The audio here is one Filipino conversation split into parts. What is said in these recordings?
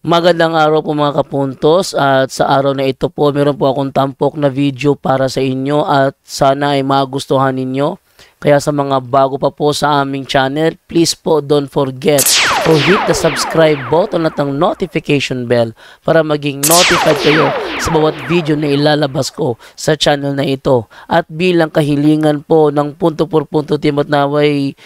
Magandang araw po mga kapuntos, at sa araw na ito po meron po akong tampok na video para sa inyo at sana ay magustuhan ninyo. Kaya sa mga bago pa po sa aming channel, please po don't forget to hit the subscribe button at ang notification bell para maging notified kayo sa bawat video na ilalabas ko sa channel na ito. At bilang kahilingan po ng punto por punto team at naway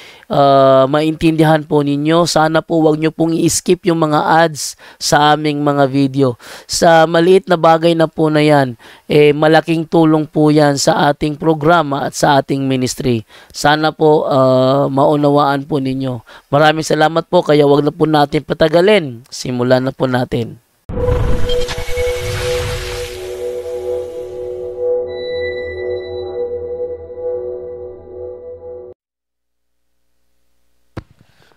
maintindihan po ninyo, sana po wag nyo pong i-skip yung mga ads sa aming mga video. Sa maliit na bagay na po na yan, malaking tulong po yan sa ating programa at sa ating ministry. Sana po maunawaan po ninyo. Maraming salamat po, kaya wag na po natin patagalin. Simulan na po natin.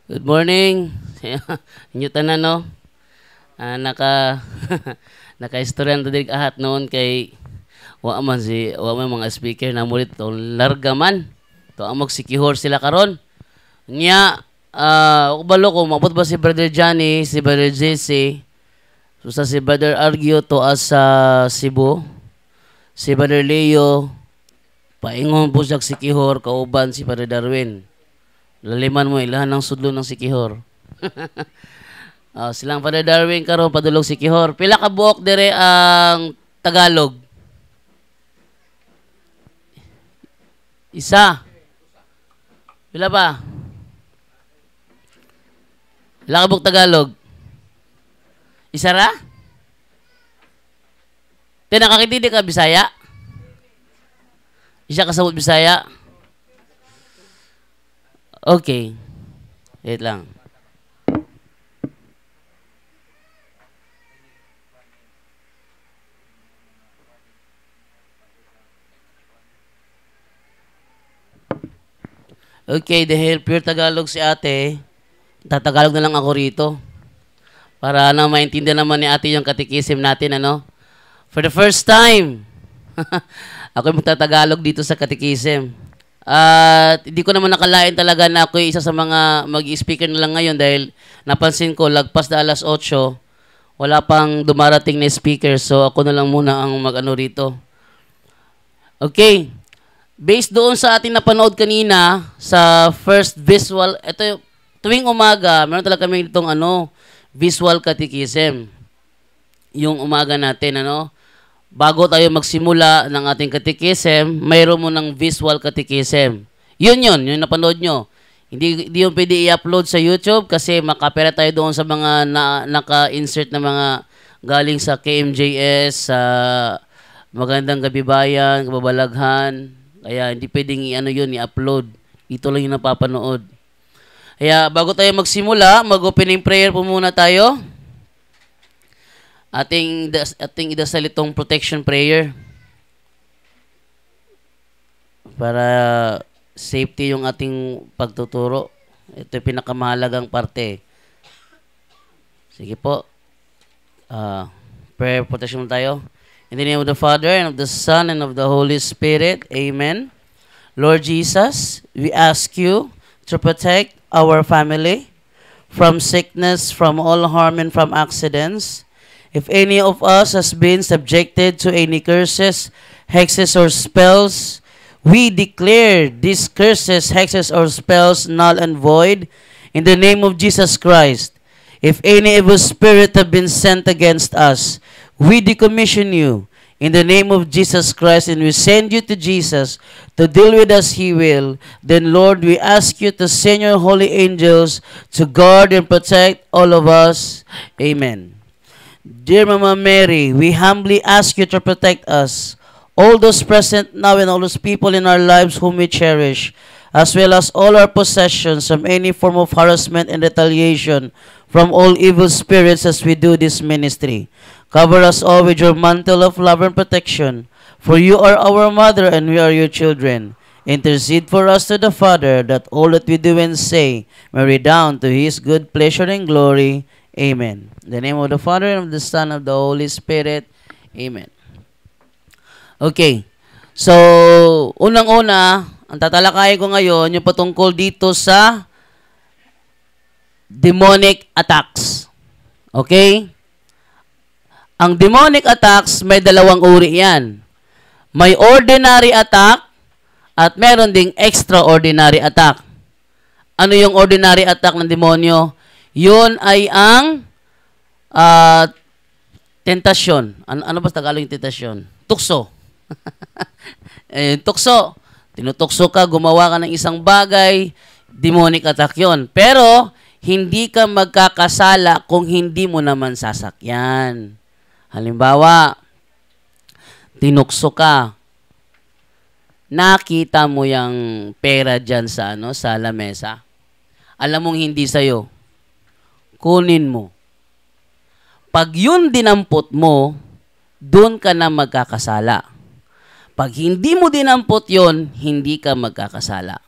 Good morning. Inyo tanan no. Naka-istoryan to dig ahat noon kay wa man mga speaker na mulit to larga man. To amog sikihor sila karon. Nya balo ko mabot ba si Brother Johnny, si Brother JC. So sa si Brother Argio to as Cebu. Si Brother Leo paingon po siya sikihor kauban si Brother Darwin. Laliman mo ilahan ng sudlo ng sikihor. Silang Brother Darwin karon padulog sikihor. Pila ka buok dire ang Tagalog? Isa. Pila pa? Pila ka buok Tagalog? Isa ra? Nakakintindi ka Bisaya? Isa ka sabot Bisaya? Okay. Wait lang. Okay, dahil pure Tagalog si ate, tatagalog na lang ako rito. Para maintindihan naman ni ate yung katikisim natin, ano? For the first time, ako yung magtatagalog dito sa katikisim. At hindi ko naman nakalain talaga na ako isa sa mga mag-speaker na lang ngayon dahil napansin ko lagpas na 8:00 wala pang dumarating na speaker, so ako na lang muna ang mag-ano rito. Okay, based doon sa ating napanood kanina sa first visual, ito tuwing umaga meron talaga kami itong visual catechism yung umaga natin bago tayo magsimula ng ating catechism, mayroon mo ng visual catechism. Yun yung napanood nyo. Hindi yung pwede i-upload sa YouTube kasi makapera tayo doon sa mga naka-insert na mga galing sa KMJS, sa Magandang Gabi Bayan, Kababalaghan. Kaya hindi pwedeng i-upload. Ito lang yung napapanood. Kaya bago tayo magsimula, mag-opening prayer po muna tayo. Ating idasal itong protection prayer para safety yung ating pagtuturo. Ito yung pinakamahalagang parte. Sige po. Prayer protection tayo. In the name of the Father, and of the Son, and of the Holy Spirit. Amen. Lord Jesus, we ask you to protect our family from sickness, from all harm, and from accidents. If any of us has been subjected to any curses, hexes, or spells, we declare these curses, hexes, or spells null and void in the name of Jesus Christ. If any evil spirit have been sent against us, we decommission you in the name of Jesus Christ, and we send you to Jesus to deal with us He will. Then, Lord, we ask you to send your holy angels to guard and protect all of us. Amen. Dear Mama Mary, we humbly ask you to protect us, all those present now and all those people in our lives whom we cherish, as well as all our possessions, from any form of harassment and retaliation from all evil spirits as we do this ministry. Cover us all with your mantle of love and protection, for you are our mother and we are your children. Intercede for us to the Father, that all that we do and say may redound to His good pleasure and glory. Amen. In the name of the Father, and of the Son, and of the Holy Spirit. Amen. Okay. So, unang-una, ang tatalakayin ko ngayon, yung patungkol dito sa demonic attacks. Okay? Ang demonic attacks, may dalawang uri yan. May ordinary attack at meron ding extraordinary attack. Ano yung ordinary attack ng demonyo? Yun ay ang tentasyon. Ano ba Tagalog yung tentasyon? Tukso. Tukso. Tinutukso ka, gumawa ka ng isang bagay, demonic attack yun. Pero, hindi ka magkakasala kung hindi mo naman sasakyan. Halimbawa, tinukso ka. Nakita mo yung pera dyan sa, sa lamesa. Alam mong hindi sa'yo. Kunin mo. Pag yun dinampot mo, doon ka na magkakasala. Pag hindi mo dinampot yun, hindi ka magkakasala.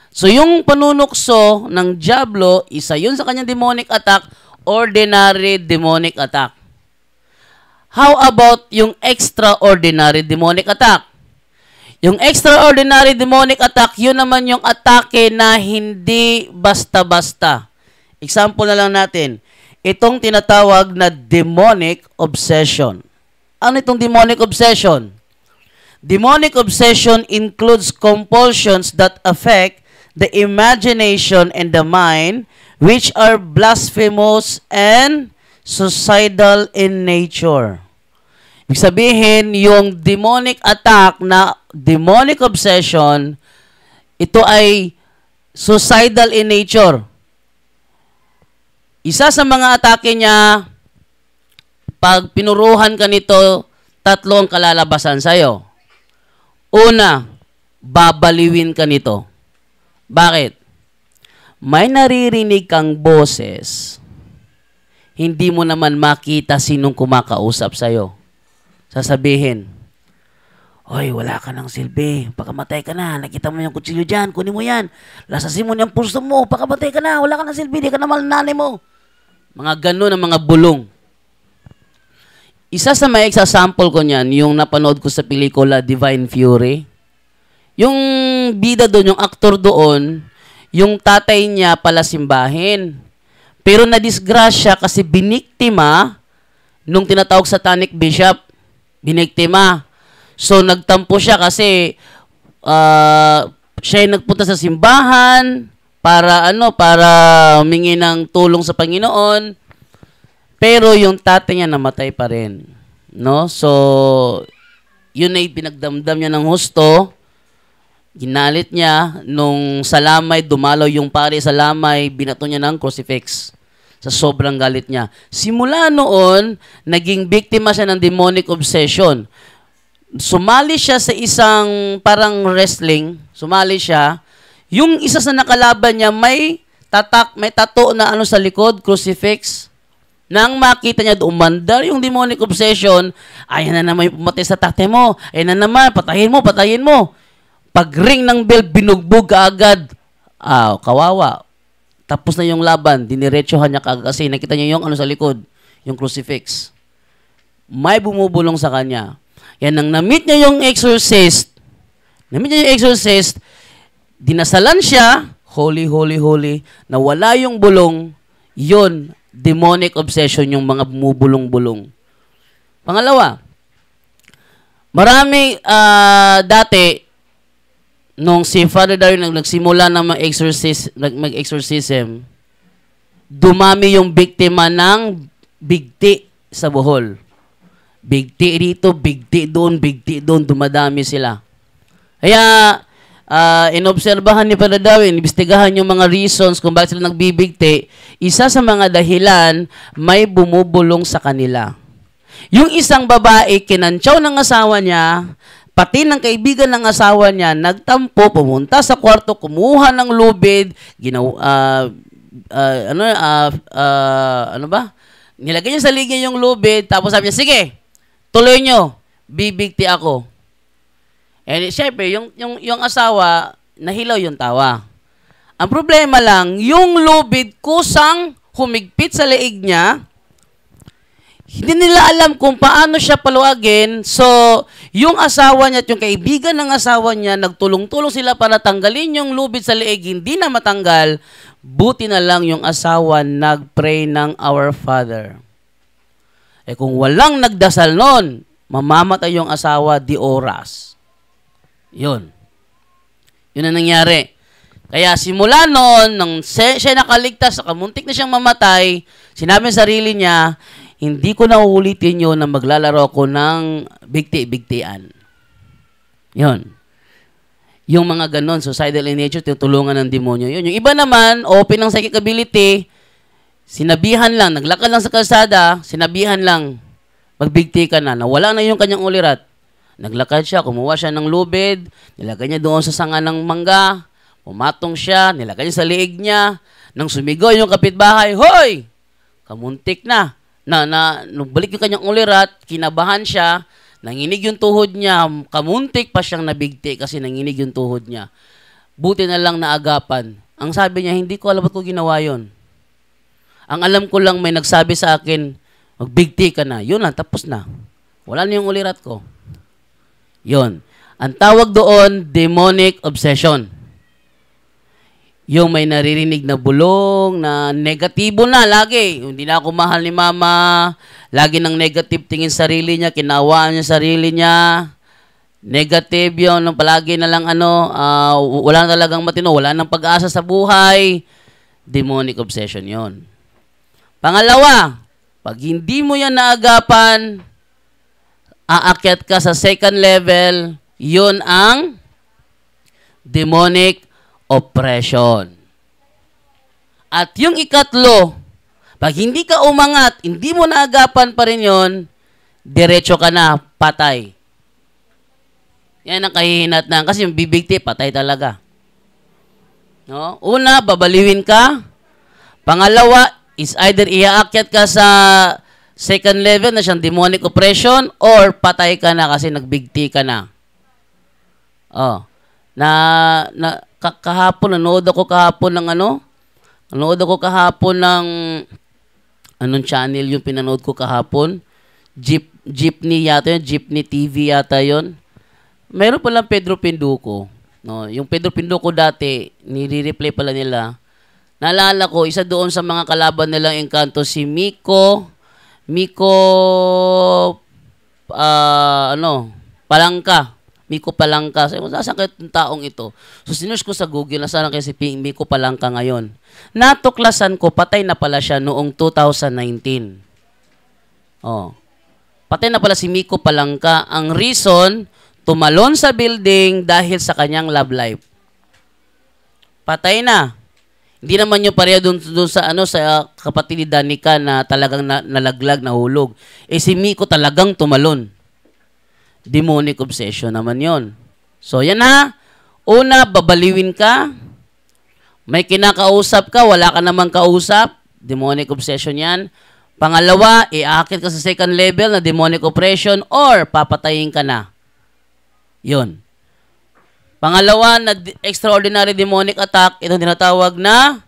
So yung panunukso ng Diablo, isa yun sa kanyang demonic attack, ordinary demonic attack. How about yung extraordinary demonic attack? Yung extraordinary demonic attack, yun naman yung atake na hindi basta-basta. Example na lang natin. Itong tinatawag na demonic obsession. Ano itong demonic obsession? Demonic obsession includes compulsions that affect the imagination and the mind, which are blasphemous and suicidal in nature. Ibig sabihin, yung demonic attack na demonic obsession, ito ay suicidal in nature. Isa sa mga atake niya, pag pinuruhan ka nito, tatlo ang kalalabasan sa'yo. Una, babaliwin ka nito. Bakit? May naririnig kang boses, hindi mo naman makita sinong kumakausap sa'yo. Sasabihin, "Hoy, wala ka ng silbi. Pakamatay ka na. Nakita mo yung kutsilyo dyan. Kunin mo yan. Lasasin mo yung pulso mo. Pakamatay ka na. Wala ka ng silbi. Di ka na mahal ng nanay mo." Mga ganun ang mga bulong. Isa sa may example ko niyan, yung napanood ko sa pelikula Divine Fury. Yung bida doon, yung aktor doon, yung tatay niya pala simbahin. Pero nadisgrasya kasi biniktima nung tinatawag satanic bishop. Biniktima. So nagtampo siya kasi siya ay nagpunta sa simbahan para humingi ng tulong sa Panginoon. Pero yung tatay niya namatay pa rin. No? So, yun ay pinagdamdam niya ng husto. Ginalit niya. Nung sa lamay, dumalaw yung pare sa lamay, binato niya ng crucifix. Sa sobrang galit niya. Simula noon, naging biktima siya ng demonic obsession. Sumali siya sa isang parang wrestling. Sumali siya. Yung isa sa nakalaban niya, may tato na sa likod, crucifix. Nang makita niya umandar yung demonic obsession, ayan na naman yung pumatay sa tate mo. Ayan na naman, patayin mo. Pag ring ng bell, binugbog ka agad. Kawawa. Tapos na yung laban, diniretsohan niya kaagad kasi nakita niya yung sa likod, yung crucifix. May bumubulong sa kanya. Yan nang na-meet niya yung exorcist. Dinasalan siya, holy, nawala yung bulong, yun, demonic obsession yung mga bumubulong-bulong. Pangalawa, marami dati, nung si Father Dario nagsimula na mag-exorcism, dumami yung biktima ng bigti sa Bohol. Bigti rito, bigti doon, dumadami sila. Kaya, inobserbahan ni Father Dario, inimbestigahan yung mga reasons kung bakit sila nagbibigti. Isa sa mga dahilan, may bumubulong sa kanila. Yung isang babae, kinantsaw ng asawa niya, pati ng kaibigan ng asawa niya, nagtampo, pumunta sa kwarto, kumuha ng lubid, nilagay niya sa linya yung lubid, tapos sabi niya, "Sige, tuloy nyo, bibigti ako." And syempre, yung asawa, nahilaw yung tawa. Ang problema lang, yung lubid kusang humigpit sa leeg niya, hindi nila alam kung paano siya paluagin. So, yung asawa niya at yung kaibigan ng asawa niya, nagtulong-tulong sila para tanggalin yung lubid sa leeg, hindi na matanggal. Buti na lang yung asawa nagpray ng Our Father. Eh kung walang nagdasal nun, mamamatay yung asawa di oras. Yun. Yun ang nangyari. Kaya simula noon, nang siya nakaligtas, kamuntik na siyang mamatay, sinabi sa sarili niya, hindi ko na uulitin yun na maglalaro ko ng bigti-bigtian. Yun. Yung mga ganon, suicidal in nature, tutulungan ng demonyo. Yun. Yung iba naman, open ng psychic ability, sinabihan lang, naglakad lang sa kalsada, sinabihan lang, magbigti ka na, nawala na yung kanyang ulirat. Naglakad siya, kumuha siya ng lubid, nilagay niya doon sa sanga ng mangga, pumatong siya, nilagay niya sa liig niya, nang sumigaw yung kapitbahay, hoy! Kamuntik na. Nung balik yung kanyang ulirat, kinabahan siya, nanginig yung tuhod niya, kamuntik pa siyang nabigti kasi nanginig yung tuhod niya. Buti na lang naagapan. Ang sabi niya, hindi ko alam ba't ko ginawa yun. Ang alam ko lang may nagsabi sa akin, magbigti ka na. Yun lang, tapos na. Wala na yung ulirat ko. Yun. Ang tawag doon, demonic obsession. Yung may naririnig na bulong, na negatibo na lagi. Hindi na ako mahal ni mama. Lagi ng negative tingin sarili niya, kinawaan niya sarili niya. Negative yun, palagi na lang wala na talagang matino, wala nang pag-asa sa buhay. Demonic obsession yon. Pangalawa, pag hindi mo yan naagapan, aakyat ka sa second level, yun ang demonic oppression. At yung ikatlo, pag hindi ka umangat, hindi mo naagapan pa rin yun, diretso ka na, patay. Yan ang kahihinatnan. Kasi yung bibigti, patay talaga. No? Una, babaliwin ka. Pangalawa, is either iaakyat ka sa second level na siyang demonic oppression or patay ka na kasi nagbigti ka na. Oh. Kahapon, nanood ako kahapon ng nanood ako kahapon ng anong channel yung pinanood ko kahapon? Jeepney yata yun, Jeepney TV yata yun. Meron palang Pedro Pinduco. No, yung Pedro Pinduco dati, nire-replay pala nila. Naalala ko, isa doon sa mga kalaban nilang engkanto, si Miko Palangka. Miko Palangka. Sabi ko, saan kaya itong taong ito? So, sinush ko sa Google, nasaan kaya si Miko Palangka ngayon? Natuklasan ko, patay na pala siya noong 2019. Oh. Patay na pala si Miko Palangka. Ang reason, tumalon sa building dahil sa kanyang love life. Patay na. Hindi naman yung pareho doon sa sa kapatid ni Danica na talagang nalaglag, nahulog. Eh si Miko talagang tumalon. Demonic obsession naman yon. So yan ha. Una, babaliwin ka. May kinakausap ka, wala ka namang kausap. Demonic obsession yan. Pangalawa, iaakit ka sa second level na demonic oppression or papatayin ka na. Yun. Pangalawa, na extraordinary demonic attack, itong tinatawag na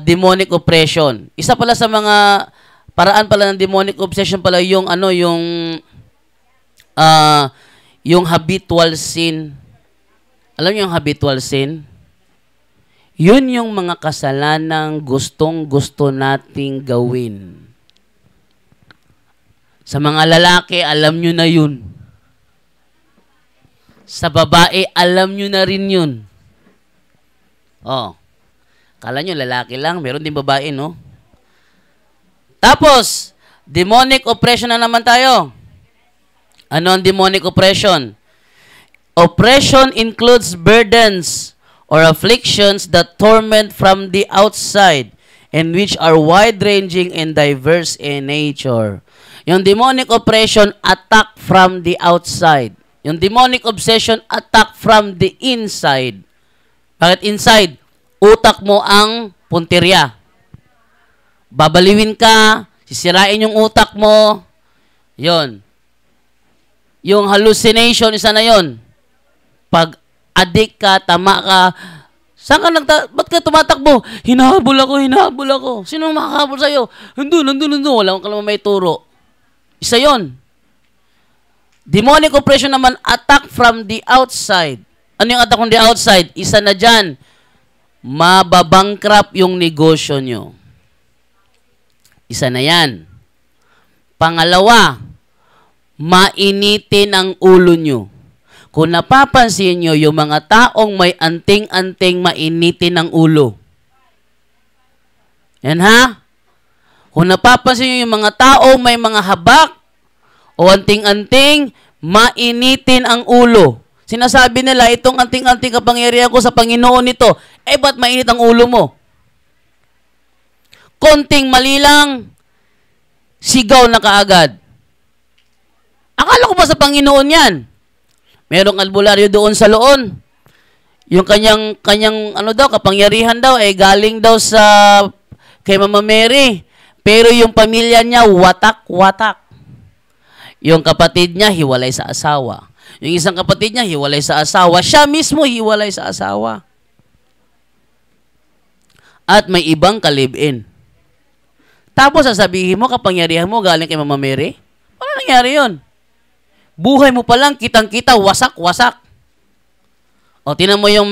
demonic oppression. Isa pala sa mga paraan pala ng demonic obsession pala yung yung habitual sin. Alam niyo yung habitual sin? Yun yung mga kasalanang gustong-gusto nating gawin. Sa mga lalaki, alam nyo na yun. Sa babae, alam nyo na rin yun. Oh. Kala nyo, lalaki lang. Meron din babae, no? Tapos, demonic oppression na naman tayo. Ano ang demonic oppression? Oppression includes burdens or afflictions that torment from the outside and which are wide-ranging and diverse in nature. Yung demonic oppression, attack from the outside. Yung demonic obsession, attack from the inside. Bakit inside? Utak mo ang puntirya. Babaliwin ka, sisirain yung utak mo. Yon. Yung hallucination, isa na yon. Pag addict ka, tama ka, saan ka ba't ka tumatakbo? Hinahabol ako. Sino makakahabol sa'yo? Nandun. Wala kang may turo. Isa yon. Demonic oppression naman, attack from the outside. Ano yung attack from the outside? Isa na dyan. Mababankrupt yung negosyo nyo. Isa na yan. Pangalawa, mainitin ang ulo nyo. Kung napapansin nyo, yung mga taong may anting-anting mainitin ang ulo. Yan ha? Kung napapansin nyo yung mga taong may mga habak o anting-anting, mainitin ang ulo. Sinasabi nila, itong anting-anting kapangyarihan ko sa Panginoon nito, ba't mainit ang ulo mo? Konting mali lang, sigaw na kaagad. Akala ko ba sa Panginoon yan? Merong albularyo doon sa loon. Yung kanyang kapangyarihan daw, galing daw kay Mama Mary. Pero yung pamilya niya, watak-watak. Yung kapatid niya, hiwalay sa asawa. Yung isang kapatid niya, hiwalay sa asawa. Siya mismo, hiwalay sa asawa. At may ibang ka-live-in. Tapos sasabihin mo, kapangyarihan mo galing kay Mama Mary? Paano nangyari yun? Buhay mo pa lang, kitang-kita, wasak-wasak. O, tinan mo yung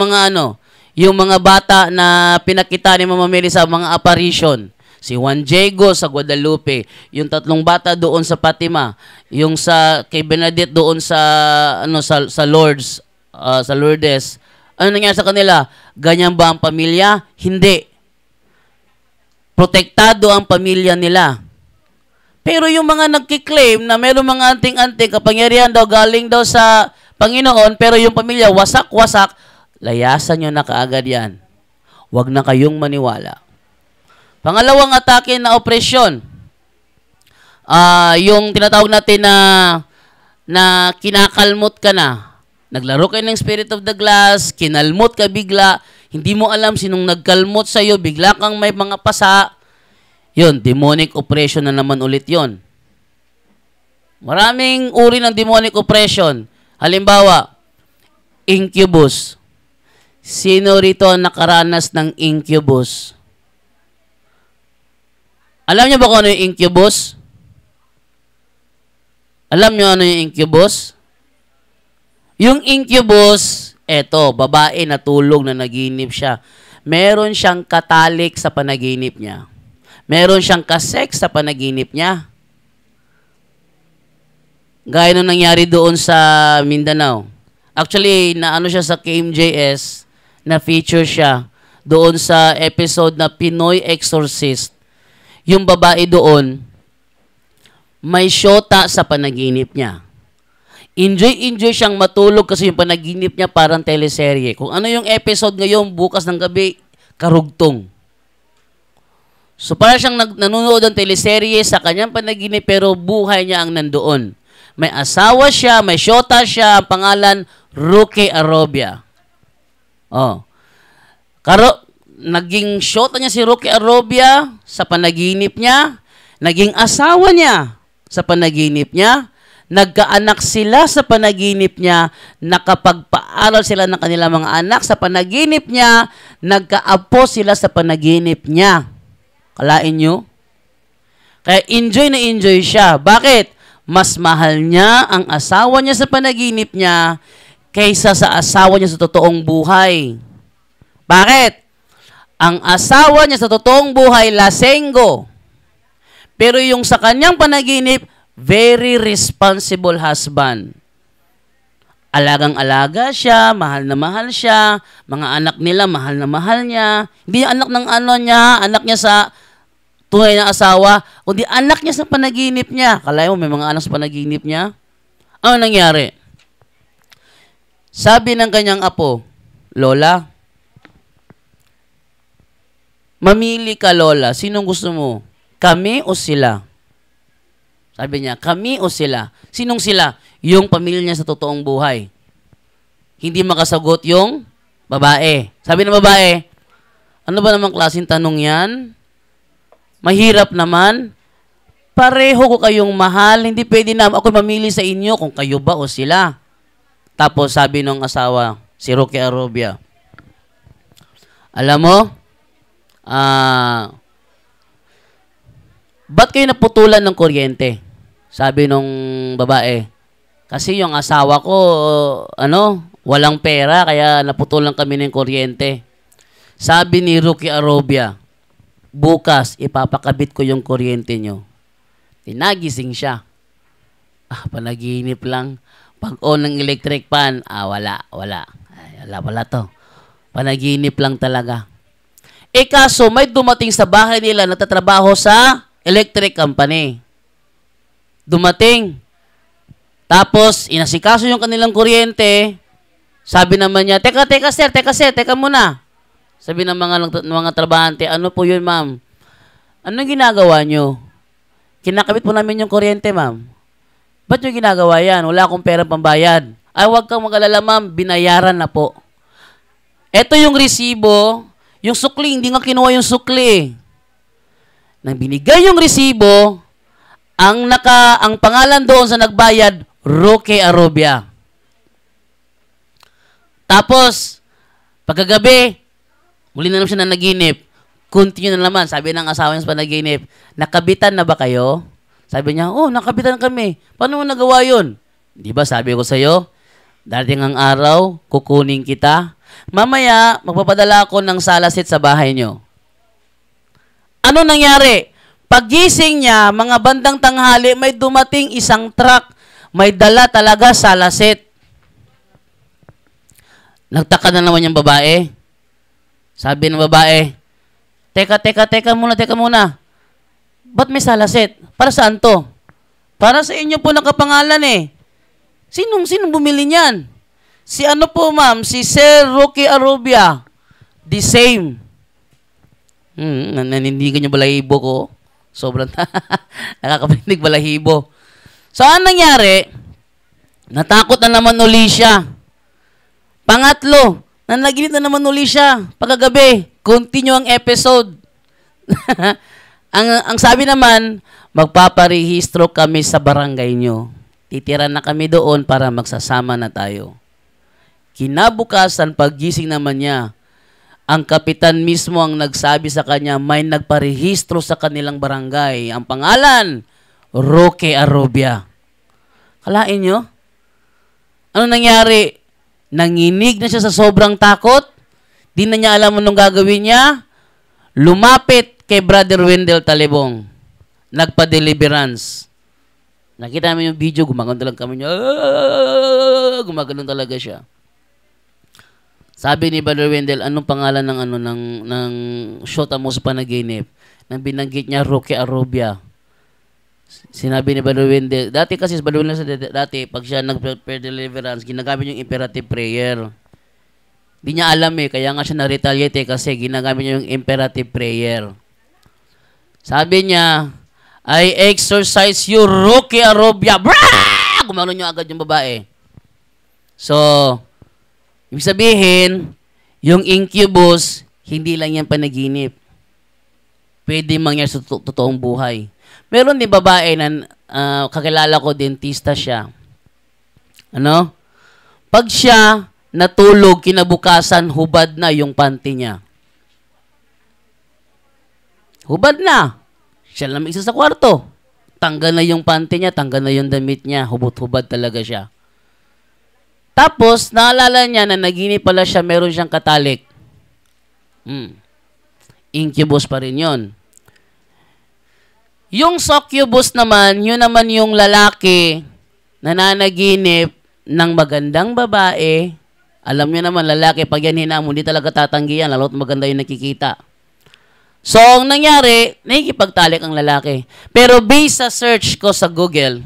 yung mga bata na pinakita ni Mama Mary sa mga apparition. Si Juan Diego sa Guadalupe, yung 3 bata doon sa Fatima, yung kay Bernadette doon sa Lourdes, sa Lourdes. Ano nangyari sa kanila? Ganyan ba ang pamilya? Hindi. Protektado ang pamilya nila. Pero yung mga nagkiklaim na mayroong mga anting-anting kapangyarihan daw galing daw sa Panginoon, pero yung pamilya wasak-wasak, layasan nyo na kaagad yan. Huwag na kayong maniwala. Pangalawang atake na opresyon, yung tinatawag natin na kinakalmot ka na. Naglaro kayo ng Spirit of the Glass, kinalmot ka bigla, hindi mo alam sinong nagkalmot sa'yo, bigla kang may mga pasa. Yun, demonic oppression na naman ulit yon. Maraming uri ng demonic oppression. Halimbawa, incubus. Sino rito ang nakaranas ng incubus? Alam niyo ba kung ano yung incubus? Alam niyo ano yung incubus? Yung incubus, babae na tulog na naginip siya. Meron siyang katalik sa panaginip niya. Meron siyang kasex sa panaginip niya. Gaya nung nangyari doon sa Mindanao. Actually, naano siya sa KMJS, na feature siya doon sa episode na Pinoy Exorcist. Yung babae doon, may syota sa panaginip niya. Enjoy siyang matulog kasi yung panaginip niya parang teleserye. Kung ano yung episode ngayon, bukas ng gabi, karugtong. So, para siyang nanonood ng teleserye sa kanyang panaginip, pero buhay niya ang nandoon. May asawa siya, may syota siya, ang pangalan, Roque Arobia. Naging syota niya si Roque Arobia sa panaginip niya, naging asawa niya sa panaginip niya, nagkaanak sila sa panaginip niya, nakapagpaaral sila ng kanilang mga anak sa panaginip niya, nagkaapo sila sa panaginip niya. Kalain nyo? Kaya enjoy na enjoy siya. Bakit? Mas mahal niya ang asawa niya sa panaginip niya kaysa sa asawa niya sa totoong buhay. Bakit? Ang asawa niya sa totoong buhay, lasenggo. Pero yung sa kanyang panaginip, very responsible husband. Alagang-alaga siya, mahal na mahal siya, mga anak nila, mahal na mahal niya. Hindi anak ng anak niya sa tunay na asawa, kundi anak niya sa panaginip niya. Kalayo mo, may mga anak sa panaginip niya? Ano nangyari? Sabi ng kanyang apo, Lola, mamili ka, Lola. Sinong gusto mo? Kami o sila? Sabi niya, kami o sila? Sinong sila? Yung pamilya niya sa totoong buhay. Hindi makasagot yung babae. Sabi ng babae, ano ba namang klaseng tanong yan? Mahirap naman. Pareho ko kayong mahal. Hindi pwede na ako mamili sa inyo kung kayo ba o sila. Tapos sabi ng asawa, si Roque Arobia, alam mo, ba't kayo naputulan ng kuryente? Sabi nung babae, kasi yung asawa ko, walang pera, kaya naputulan kami ng kuryente. Sabi ni Roque Arobia, bukas, ipapakabit ko yung kuryente nyo. Tinagising siya. Panaginip lang. Pag on ng electric fan, wala. Ay, wala to. Panaginip lang talaga. Kaso may dumating sa bahay nila, nagtatrabaho sa electric company. Dumating. Tapos, inasikaso yung kanilang kuryente. Sabi naman niya, teka sir, teka muna. Sabi ng mga trabahante, ano po yun, ma'am? Anong ginagawa nyo? Kinakabit po namin yung kuryente, ma'am. Ba't nyo ginagawa yan? Wala akong pera pambayad. Ay, huwag kang mag-alala, ma'am. Binayaran na po. Ito yung resibo. Yung sukli, hindi nga kinuha yung sukli. Nang binigay yung resibo, ang pangalan doon sa nagbayad, Roque Arobia. Tapos, pagkagabi, muli na naman siya nanaginip. Continue na naman. Sabi ng asawa niya sa panaginip, nakabitan na ba kayo? Sabi niya, nakabitan kami. Paano mo nagawa yun? Di ba sabi ko sa'yo, darating ang araw, kukunin kita. Mamaya, magpapadala ako ng salasit sa bahay niyo. Ano nangyari? Paggising niya, mga bandang tanghali, may dumating isang truck. May dala talaga salasit. Nagtaka na naman yung babae. Sabi ng babae, Teka muna. Ba't may salasit? Para saan to? Para sa inyo po nakapangalan eh. Sinong bumili niyan? Si ano po, ma'am? Si Sir Roque Arobia. The same. Nanindigan yung balahibo ko. Sobrang nakakapanig balahibo. So, anong nangyari? Natakot na naman uli siya. Pangatlo, nanaginip na naman uli siya. Pagkagabi, continue ang episode. ang sabi naman, magpaparehistro kami sa barangay nyo. Titira na kami doon para magsasama na tayo. Kinabukasan, paggising naman niya, ang kapitan mismo ang nagsabi sa kanya, may nagparehistro sa kanilang barangay. Ang pangalan, Roque Arobia. Kalain nyo? Ano nangyari? Nanginig na siya sa sobrang takot. Di na niya alam anong gagawin niya. Lumapit kay Brother Wendell Talibong. Nagpa-deliverance. Nakita namin yung video, gumagano talaga kami niya. Gumagano talaga siya. Sabi ni Brother Wendell, anong pangalan ng shota mo sa panaginip? Nang binanggit niya, Roque Arobia. Sinabi ni Brother Wendell, dati kasi sa Brother Wendell, pag siya nag-deliverance, ginagamit yung imperative prayer. Di niya alam kaya nga siya na-retaliate kasi ginagamit niya yung imperative prayer. Sabi niya, I exorcise you, Roque Arobia. Brah! Gumano niyo agad yung babae. So, ibig sabihin, yung incubus, hindi lang yan panaginip. Pwede mangyari sa totoong buhay. Meron din babae na kakilala ko, dentista siya. Pag siya natulog, kinabukasan, hubad na yung panty niya. Hubad na. Siya lang isa sa kwarto. Tanggal na yung panty niya, tanggal na yung damit niya. Hubad talaga siya. Tapos, naalala niya na naginip pala siya, meron siyang katalik. Incubus pa rin yun. Yung succubus naman, yun naman yung lalaki na nanaginip ng magandang babae. Alam niyo naman, lalaki, pag yan hinamon, hindi talaga tatanggi yan, lalo't maganda yung nakikita. So, ang nangyari, nakikipagtalik ang lalaki. Pero based sa search ko sa Google,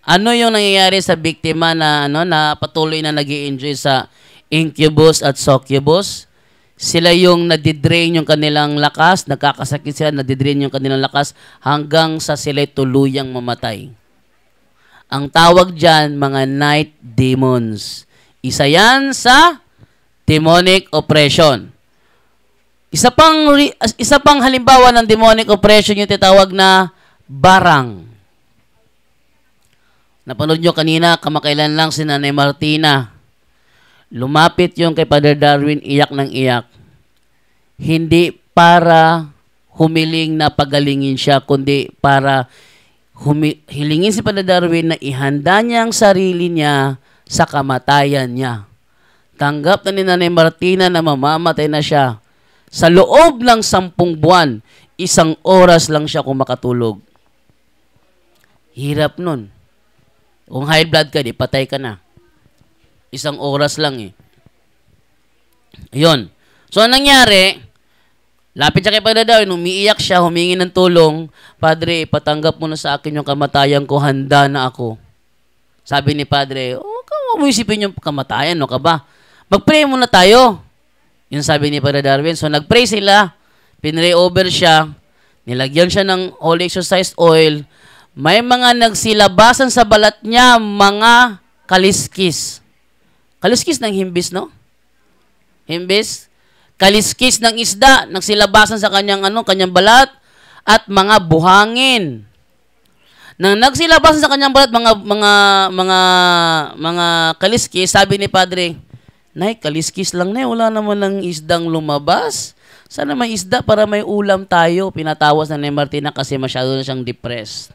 ano yung nangyayari sa biktima na patuloy na nag-i-enjoy sa incubus at succubus? Sila yung nadidrain yung kanilang lakas, nagkakasakit sila, nadidrain yung kanilang lakas hanggang sa sila'y tuluyang mamatay. Ang tawag dyan, mga night demons. Isa yan sa demonic oppression. Isa pang halimbawa ng demonic oppression yung titawag na barang. Napanood nyo kanina, kamakailan lang si Nanay Martina. Lumapit yung kay Father Darwin, iyak ng iyak. Hindi para humiling na pagalingin siya, kundi para hilingin si Father Darwin na ihanda niya ang sarili niya sa kamatayan niya. Tanggap na ni Nanay Martina na mamamatay na siya. Sa loob ng 10 buwan, 1 oras lang siya kung makatulog. Hirap nun. Kung high blood ka, di patay ka na. 1 oras lang eh. Ayun. So, anong nangyari? Lapit siya kay Padre Darwin, umiiyak siya, humingi ng tulong. Padre, ipatanggap mo na sa akin yung kamatayan ko, handa na ako. Sabi ni Padre, huwag mo isipin yung kamatayan, no ka ba? Mag-pray muna tayo. Yun sabi ni Padre Darwin. So, nag-pray sila, pinray over siya, nilagyan siya ng holy exorcised oil, may mga nagsilabasan sa balat niya, mga kaliskis. Kaliskis ng himbis, no? Himbis. Kaliskis ng isda, nagsilabasan sa kanyang kanyang balat, at mga buhangin. Nang nagsilabasan sa kanyang balat, mga kaliskis, sabi ni Padre, Nay, kaliskis lang na, wala naman ng isdang lumabas. Sana may isda para may ulam tayo. Pinatawas na ni Martina kasi masyado na siyang depressed.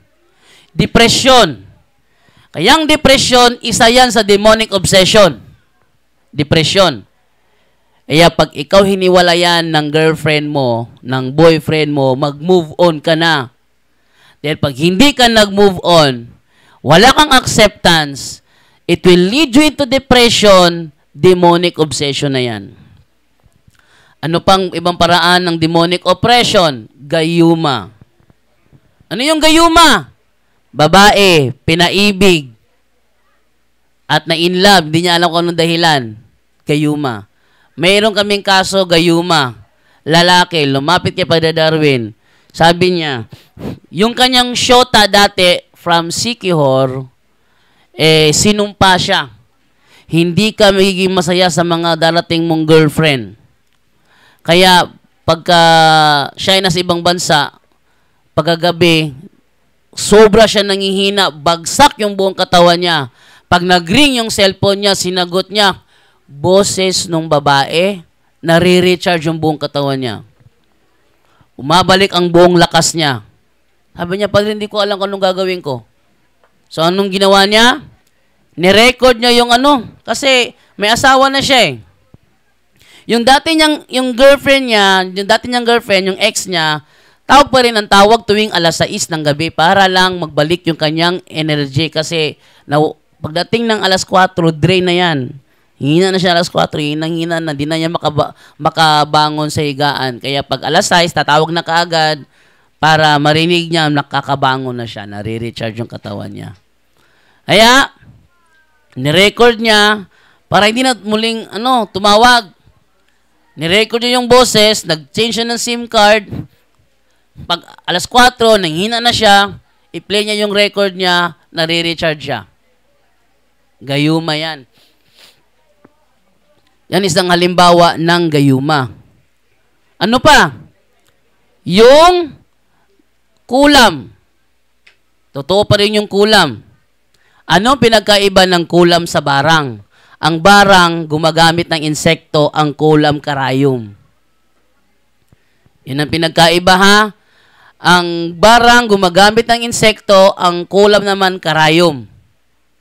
Depression. Kayang depression, isa yan sa demonic obsession. Depression. Kaya pag ikaw hiniwalayan ng girlfriend mo, ng boyfriend mo, mag-move on ka na. Dahil pag hindi ka nag-move on, wala kang acceptance, it will lead you into depression, demonic obsession na yan. Ano pang ibang paraan ng demonic oppression? Gayuma. Ano yung gayuma? Babae, pinaibig, at na-inlove, hindi niya alam kung anong dahilan. Gayuma. Mayroon kaming kaso, gayuma. Lalaki, lumapit kay Padre Darwin. Sabi niya, yung kanyang syota dati from Siquijor, sinumpa siya. Hindi ka magiging masaya sa mga darating mong girlfriend. Kaya, pagka siya ay nasa ibang bansa, pagkagabi, sobra siya nangihina, bagsak yung buong katawan niya. Pag nag-ring yung cellphone niya, sinagot niya, boses nung babae, nare-recharge yung buong katawan niya. Umabalik ang buong lakas niya. Sabi niya, Padre, hindi ko alam kung anong gagawin ko. So, anong ginawa niya? Nirecord niya yung kasi may asawa na siya eh. Yung girlfriend niya, yung ex niya, tawag pa rin ang tawag tuwing 6:00 ng gabi para lang magbalik yung kanyang energy kasi pagdating ng 4:00, drain na yan. Hina na siya 4:00, hina na, di na niya makabangon sa higaan. Kaya pag 6:00, tatawag na kaagad para marinig niya, nakakabangon na siya, nare-recharge yung katawan niya. Kaya, nirecord niya para hindi na muling tumawag. Nirecord niya yung boses, nag-change siya ng SIM card. Pag 4:00, nanghina na siya, i-play niya yung record niya, nare-recharge siya. Gayuma yan. Yan isang halimbawa ng gayuma. Ano pa? Yung kulam. Totoo pa rin yung kulam. Ano pinagkaiba ng kulam sa barang? Ang barang, gumagamit ng insekto, ang kulam karayom. Yan ang pinagkaiba ha. Ang barang, gumagamit ng insekto, ang kulam naman karayom.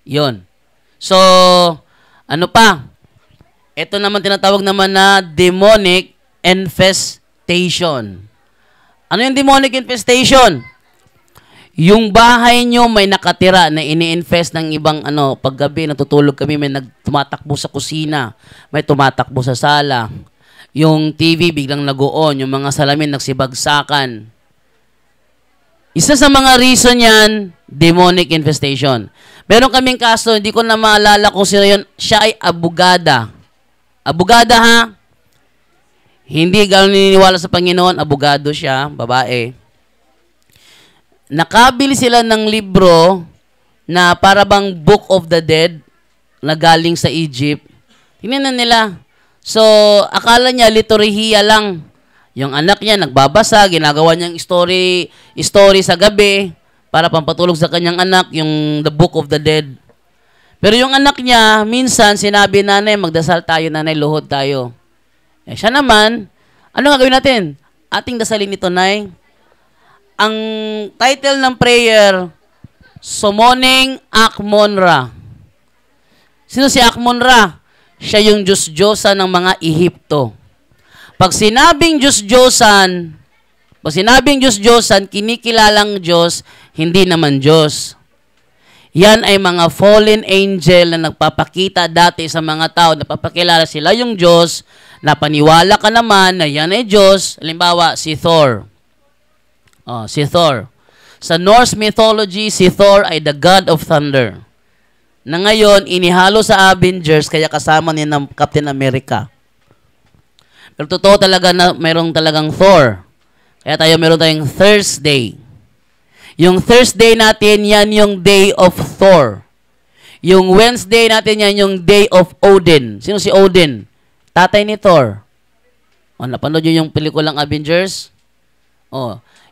Yon. So, ano pa? Ito naman tinatawag naman na demonic infestation. Ano yung demonic infestation? Yung bahay nyo may nakatira na ini-infest ng ibang paggabi natutulog kami, may tumatakbo sa kusina, may tumatakbo sa sala. Yung TV biglang nag-on, yung mga salamin nagsibagsakan. Isa sa mga reason yan, demonic infestation. Meron kaming kaso, hindi ko na maalala kung sino yun, siya ay abogada. Abogada ha? Hindi gano'n naniniwala sa Panginoon, abogado siya, babae. Nakabili sila ng libro na para bang Book of the Dead na galing sa Egypt. Tingnan nila. So, akala niya liturhiya lang. Yung anak niya nagbabasa, ginagawa niyang story sa gabi para pampatulog sa kanyang anak, yung The Book of the Dead. Pero yung anak niya, minsan sinabi, nanay, magdasal tayo, nanay, luhod tayo. Siya naman, ano nga gawin natin? Ating dasalin ito, nay. Ang title ng prayer, Summoning Akmonra. Sino si Akmonra? Siya yung Diyos-Diyosan ng mga Ehipto. Pag sinabing Diyos-Diyosan, kinikilalang Diyos, hindi naman Diyos. Yan ay mga fallen angel na nagpapakita dati sa mga tao, napapakilala sila yung Diyos, napaniwala ka naman na yan ay Diyos. Halimbawa, si Thor. Si Thor. Sa Norse mythology, si Thor ay the God of Thunder. Na ngayon, inihalo sa Avengers, kaya kasama niya ng Captain America. Pero totoo talaga na mayroong talagang Thor. Kaya meron tayong Thursday. Yung Thursday natin, yan yung day of Thor. Yung Wednesday natin, yan yung day of Odin. Sino si Odin? Tatay ni Thor. Napanood nyo yung pelikulang Avengers?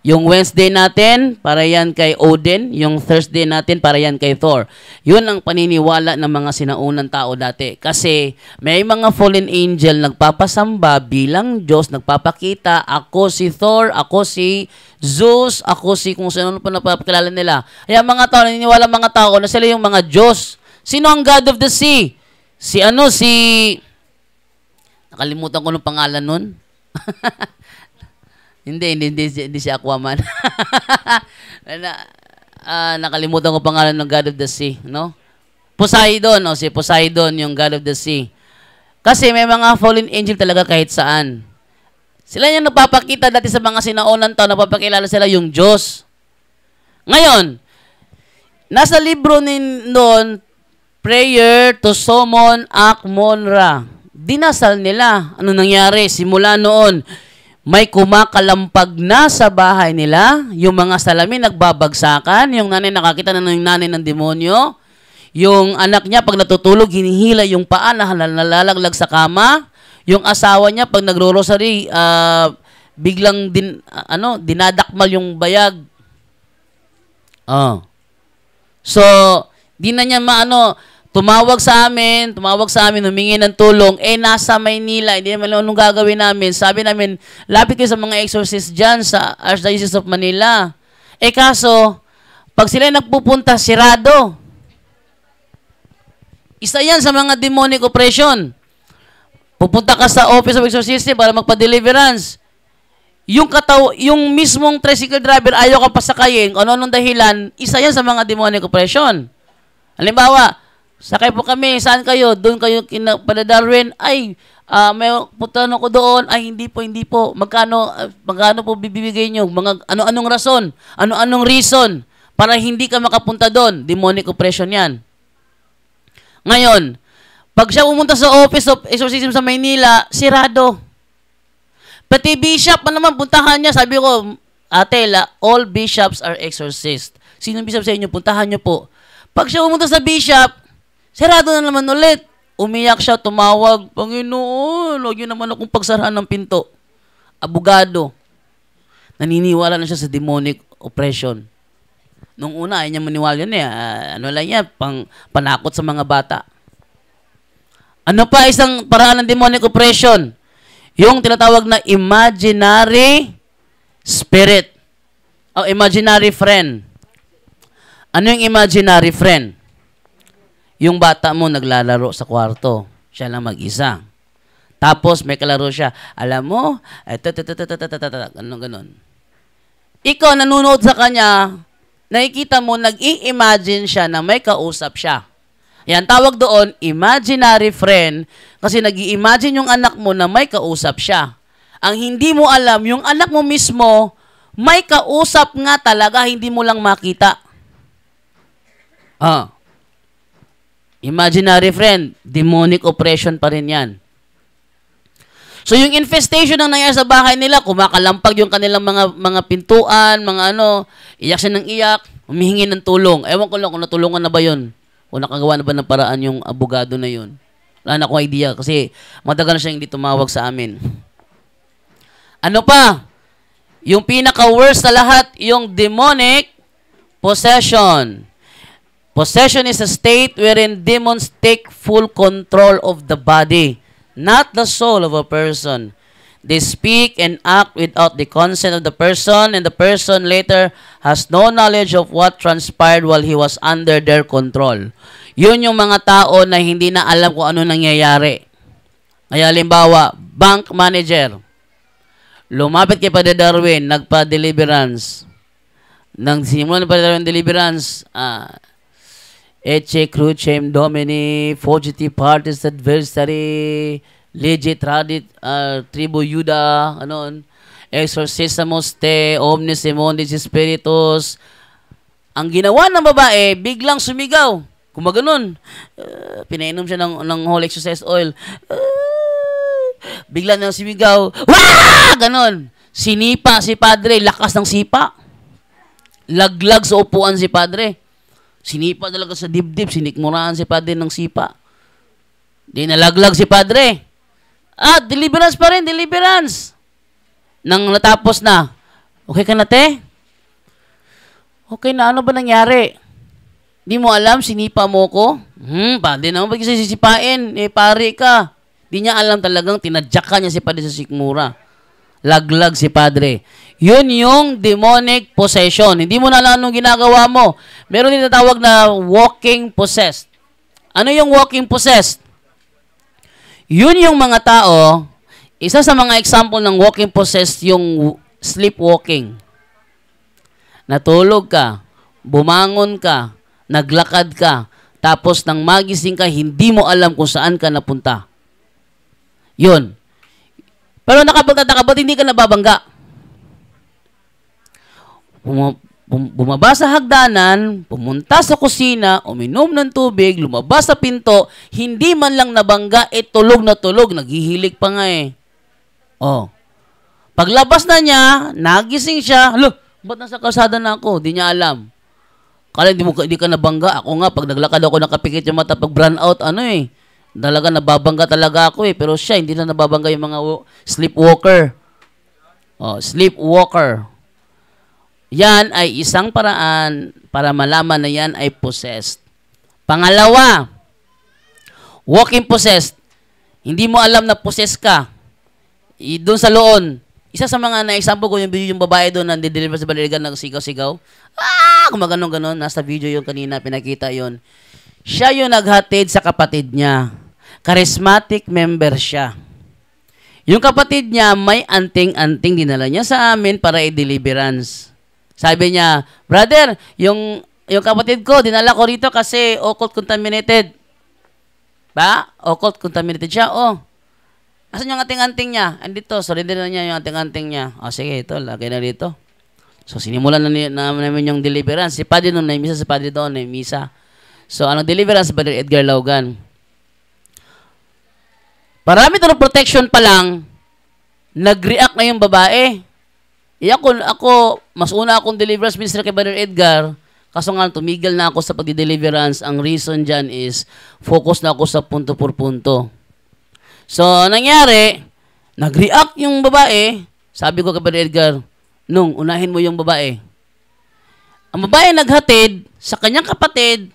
Yung Wednesday natin, para yan kay Odin. Yung Thursday natin, para yan kay Thor. Yun ang paniniwala ng mga sinaunang tao dati. Kasi may mga fallen angel nagpapasamba bilang Diyos, nagpapakita, ako si Thor, ako si Zeus, ako si kung sino pa napapakilala nila. Kaya mga tao, naniniwala mga tao na sila yung mga Diyos. Sino ang God of the Sea? Nakalimutan ko ng pangalan nun. Hindi si Aquaman. Nakalimutan ko pangalan ng God of the Sea, no? Poseidon, si Poseidon yung God of the Sea. Kasi may mga fallen angel talaga kahit saan. Sila yung napapakita dati sa mga sinaunang tao, napapakilala sila yung Diyos. Ngayon, nasa libro noon, Prayer to Summon Akmonra. Dinasal nila. Ano nangyari? Simula noon, may kumakalampag na sa bahay nila, yung mga salamin nagbabagsakan, yung nanay nakakita na ng nanay ng demonyo, yung anak niya pag natutulog, hinihila yung paa na nalalaglag sa kama, yung asawa niya pag nagro-rosary, biglang dinadakmal yung bayag. So, di na niya tumawag sa amin, humingi ng tulong, nasa Maynila, hindi naman anong gagawin namin. Sabi namin, lapit kayo sa mga exorcist dyan sa Archdiocese of Manila. Kaso, pag sila nagpupunta, sirado. Isa yan sa mga demonic oppression. Pupunta ka sa Office of Exorcism para magpa-deliverance. Yung mismong tricycle driver, ayaw ka pasakayin, ano-anong dahilan, isa yan sa mga demonic oppression. Halimbawa, sakay po kami, saan kayo? Doon kayo pada Darwin. May puntahan ako doon. Hindi po. Magkano po bibigay nyo? Ano-anong rason? Ano-anong reason para hindi ka makapunta doon? Demonic oppression yan. Ngayon, pag siya pumunta sa Office of Exorcism sa Maynila, sirado. Pati bishop naman, puntahan niya. Sabi ko, ate, all bishops are exorcists. Sino bishop sa inyo? Puntahan niyo po. Pag siya pumunta sa bishop, sirado na naman ulit. Umiyak siya, tumawag, Panginoon, huwag niyo naman akong pagsarahan ng pinto. Abogado. Naniniwala na siya sa demonic oppression. Nung una, ay niya maniwala yun panakot sa mga bata. Ano pa isang paraan ng demonic oppression? Yung tinatawag na imaginary spirit. Imaginary friend. Ano yung imaginary friend? Yung bata mo naglalaro sa kwarto. Siya lang mag-isa. Tapos may kalaro siya. Alam mo, ganun. Ikaw nanonood sa kanya, nakikita mo, nag-i-imagine siya na may kausap siya. Yan, tawag doon, imaginary friend, kasi nag-i-imagine yung anak mo na may kausap siya. Ang hindi mo alam, yung anak mo mismo, may kausap nga talaga, hindi mo lang makita. Imaginary friend, demonic oppression pa rin yan. So yung infestation ang nangyayari sa bahay nila, kumakalampag yung kanilang mga pintuan, iyak siya ng iyak, humihingi ng tulong. Ewan ko lang kung natulungan na ba yun. O nakagawa na ba ng paraan yung abogado na yun. Wala na akong idea kasi matagal na siya hindi tumawag sa amin. Ano pa? Yung pinaka-worst sa lahat, yung demonic possession. Possession is a state wherein demons take full control of the body, not the soul of a person. They speak and act without the consent of the person, and the person later has no knowledge of what transpired while he was under their control. Yun yung mga tao na hindi na alam kung ano nangyayari. Kaya halimbawa, bank manager, lumapit kay Padre Darwin, nagpa-deliverance. Nang simulan na Padre Darwin deliverance, Ecce crucem Domini, fugiti partis adversari, legit tradit tribu Juda, anon, exorcismus te, omnis imundis spiritus. Ang ginawa ng babae, biglang sumigaw. Kumaganon. Pinainom siya ng Holy Exorcist oil. Bigla nang sumigaw. Wah! Ganon. Sinipa si Padre, lakas ng sipa. Laglag sa upuan si Padre. Sinipa talaga sa dibdib, sinikmurahan si Padre ng sipa. Di nalaglag si Padre. At deliverance pa rin, deliverance. Nang natapos na, okay ka na, te? Okay na, ano ba nangyari? Di mo alam, sinipa mo ko? Padre naman, pag sisipain, pare ka. Di niya alam talagang tinadyak ka niya si Padre sa sikmura. Laglag si Padre. Yun yung demonic possession. Hindi mo na alam anong ginagawa mo. Meron din natawag na walking possessed. Ano yung walking possessed? Yun yung mga tao, isa sa mga example ng walking possessed yung sleepwalking. Natulog ka, bumangon ka, naglakad ka, tapos nang magising ka, hindi mo alam kung saan ka napunta. Yun. Pero nakapagtataka, ba't hindi ka nababangga? Bumaba sa hagdanan, pumunta sa kusina, uminom ng tubig, lumabas sa pinto, hindi man lang nabangga, tulog na tulog, naghihilig pa nga eh. Oh. Paglabas na niya, nagising siya, ba't nasa kalsada na ako? Di niya alam. Kala hindi ka nabangga. Ako nga, pag naglakad ako, nakapikit yung mata, pag brown out, talaga nababangga talaga ako eh. Pero siya, hindi na nababangga yung mga sleepwalker. Oh, sleepwalker. Yan ay isang paraan para malaman na yan ay possessed. Pangalawa, walking possessed. Hindi mo alam na possessed ka. Doon sa loon, isa sa mga na-example ko yung video yung babae doon nandideliver sa baliligan ng sigaw-sigaw. Kumaganon-ganon. Nasa video yung kanina, pinakita yon. Siya yung naghatid sa kapatid niya. Charismatic member siya. Yung kapatid niya, may anting-anting dinala niya sa amin para i-deliverance. Sabi niya, brother, yung kapatid ko, dinala ko rito kasi occult contaminated. Ba? Occult contaminated siya. Oh. Asan yung anting-anting niya? Andito, surrender na niya yung anting-anting niya. O sige, ito, lagay na dito. So, sinimulan na namin yung deliverance. Si Padre noon, may misa sa Padre doon, may misa. So, anong deliverance? Brother Edgar Laugan. Parami ito ng protection pa lang, nag-react na yung babae. Ako, mas una akong deliverance minister kay Brother Edgar, kaso nga tumigil na ako sa pagdi-deliverance. Ang reason dyan is, focus na ako sa punto por punto. So, nangyari, nag-react yung babae. Sabi ko kay Brother Edgar, nung unahin mo yung babae. Ang babae naghatid sa kanyang kapatid.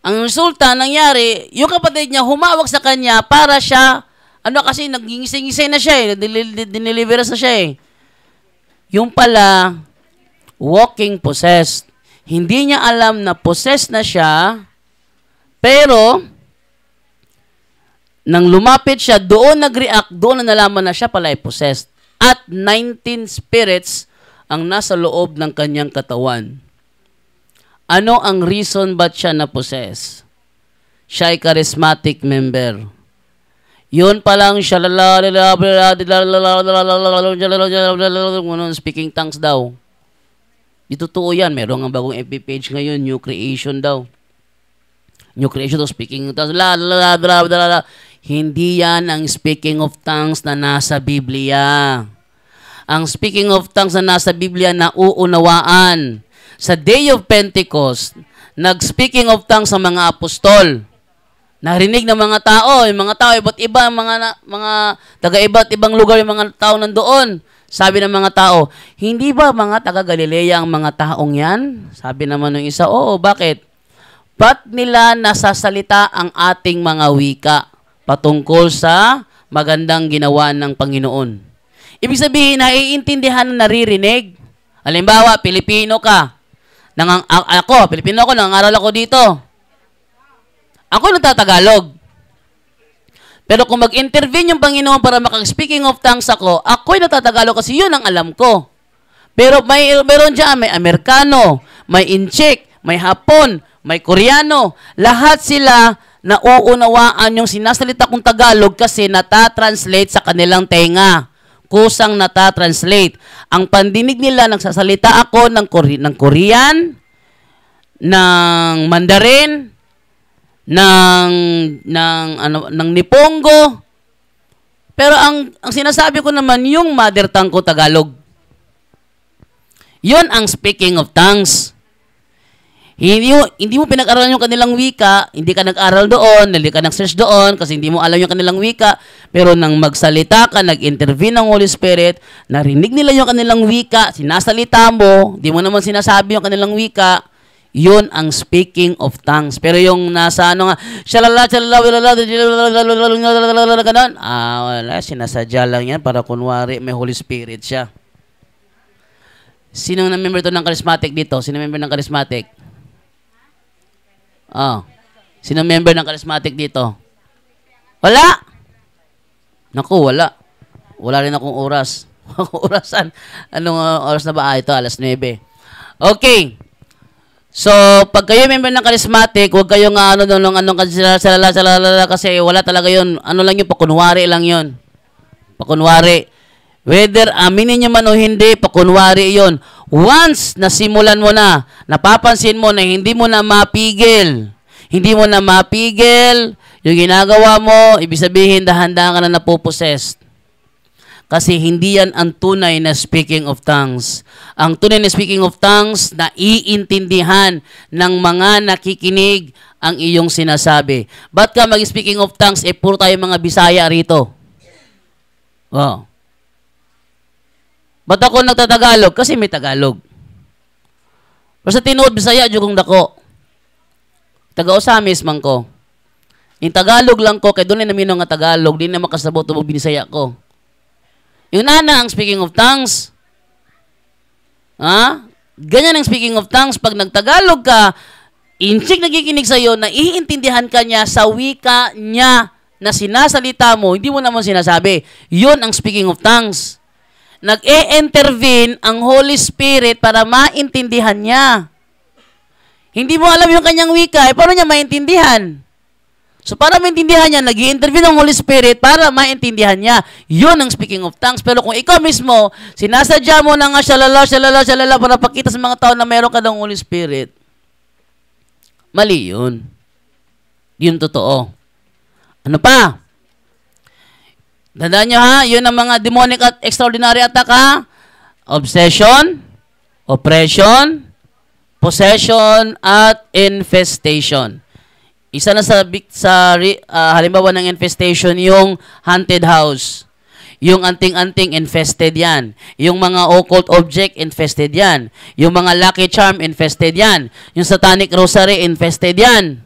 Ang resulta, nangyari, yung kapatid niya humawak sa kanya para siya, kasi nag-ngising-ngising na siya dineliverance na siya eh. Yung pala, walking possessed. Hindi niya alam na possessed na siya, pero, nang lumapit siya, doon nag-react, doon na nalaman na siya pala ay possessed. At 19 spirits ang nasa loob ng kanyang katawan. Ano ang reason ba't siya na-possess? Siya ay charismatic member. Yun pa lang siya, speaking tongues daw. Di totoo yan. Meron nga bagong FB page ngayon, New Creation daw. New Creation daw, speaking tongues. Hindi yan ang speaking of tongues na nasa Biblia. Ang speaking of tongues na nasa Biblia na uunawaan. Sa Day of Pentecost, nag-speaking of tongues sa mga apostol. Narinig ng mga tao, yung mga tao, iba't iba, mga taga-iba't ibang lugar, yung mga tao nandoon. Sabi ng mga tao, hindi ba mga taga-Galilea ang mga taong yan? Sabi naman ng isa, oo, bakit? Ba't nila nasasalita ang ating mga wika patungkol sa magandang ginawa ng Panginoon? Ibig sabihin, naiintindihan na naririnig. Halimbawa, Pilipino ka. Pilipino ako, nangangaral ako dito. Ako nagtatagalog. Pero kung mag-intervene yung Panginoon para makag-speaking of tongues ako'y nagtatagalog kasi yun ang alam ko. Pero meron dyan, may Amerikano, may Inchik, may Hapon, may Koreano. Lahat sila nauunawaan yung sinasalita kong Tagalog kasi natatranslate sa kanilang tenga. Kusang natatranslate. Ang pandinig nila, nagsasalita ako ng Korean, ng Mandarin, ng Nipongo. Pero ang sinasabi ko naman, yung mother tongue ko, Tagalog. Yun ang speaking of tongues. Hindi mo pinag-aralan yung kanilang wika, hindi ka nag-aral doon, hindi ka nag-search doon, kasi hindi mo alam yung kanilang wika, pero nang magsalita ka, nag-intervene ng Holy Spirit, narinig nila yung kanilang wika, sinasalita mo, hindi mo naman sinasabi yung kanilang wika, yun ang speaking of tongues. Pero yung nasa ano nga, shalala, ganon, wala, sinasadya lang yan para kunwari may Holy Spirit siya. Sino na member to ng charismatic dito? Sino member ng charismatic? Sino member ng charismatic dito? Wala? Naku, wala. Wala rin akong oras. Orasan. Anong oras na ba? Ito, alas 9. Okay. So, pag kayo member ng charismatic, huwag kayong kasi wala talaga yun. Ano lang yun, pakunwari lang yun. Pakunwari. Whether aminin nyo man o hindi, pakunwari yun. Once nasimulan mo na, napapansin mo na hindi mo na mapigil, yung ginagawa mo, ibig sabihin, dahan-dahan ka na napoposes. Kasi hindi yan ang tunay na speaking of tongues. Ang tunay na speaking of tongues, naiintindihan ng mga nakikinig ang iyong sinasabi. Ba't ka mag-speaking of tongues, puro tayo mga Bisaya rito? Wow. Ba't ako nagtatagalog? Kasi may Tagalog. Pero sa tinuod, Bisaya, jugong dako. Taga-Osamis man ko. Yung Tagalog lang ko, kaya doon na namin nga Tagalog, di na makasabot o Binisaya ko. Yung nana ang speaking of tongues. Ganyan ang speaking of tongues. Pag nagtagalog ka, inchik nagikinig sa'yo, naiintindihan ka niya sa wika niya na sinasalita mo, hindi mo naman sinasabi. Yun ang speaking of tongues. Nag-e-intervene ang Holy Spirit para maintindihan niya. Hindi mo alam yung kanyang wika, paano niya maintindihan? So, para maintindihan niya, nag-i-intervene ang Holy Spirit para maintindihan niya. Yun ang speaking of tongues. Pero kung ikaw mismo, sinasadya mo na nga shalala para pakita sa mga tao na meron ka ng Holy Spirit, mali yun. Yun totoo. Ano pa? Tandaan nyo ha, yun ang mga demonic at extraordinary attack ha. Obsession, oppression, possession, at infestation. Isa na sa halimbawa ng infestation, yung haunted house. Yung anting-anting, infested yan. Yung mga occult object, infested yan. Yung mga lucky charm, infested yan. Yung satanic rosary, infested yan.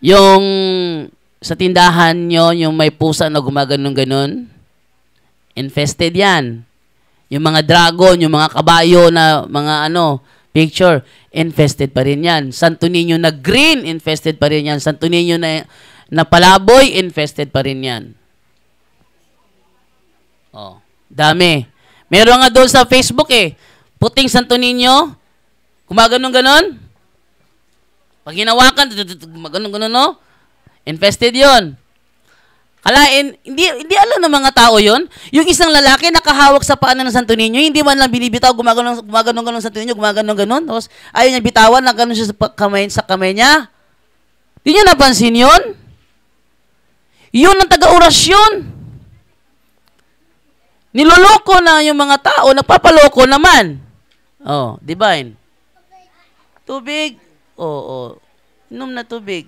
Yung sa tindahan nyo, yung may pusa na gumaganon-ganon, infested yan. Yung mga dragon, yung mga kabayo na mga picture, infested pa rin yan. Santo Niño na green, infested pa rin yan. Santo Niño na palaboy, infested pa rin yan. Dami. Meron nga doon sa Facebook puting Santo Niño, gumaganon-ganon. Pag hinawakan, gumaganon-ganon, infested yon. Kalain, hindi alam ng mga tao yon. Yung isang lalaki nakahawak sa paanan ng Santo Niño, hindi man lang binibitaw, gumaganon-ganon Santo Niño, gumaganon-ganon. Tapos ayaw niya bitawan, nagganon siya sa kamay niya. Di niyo napansin yon? Yun ang taga-orasyon. Niloloko na yung mga tao, nagpapaloko naman. Divine. Tubig. Inom na tubig.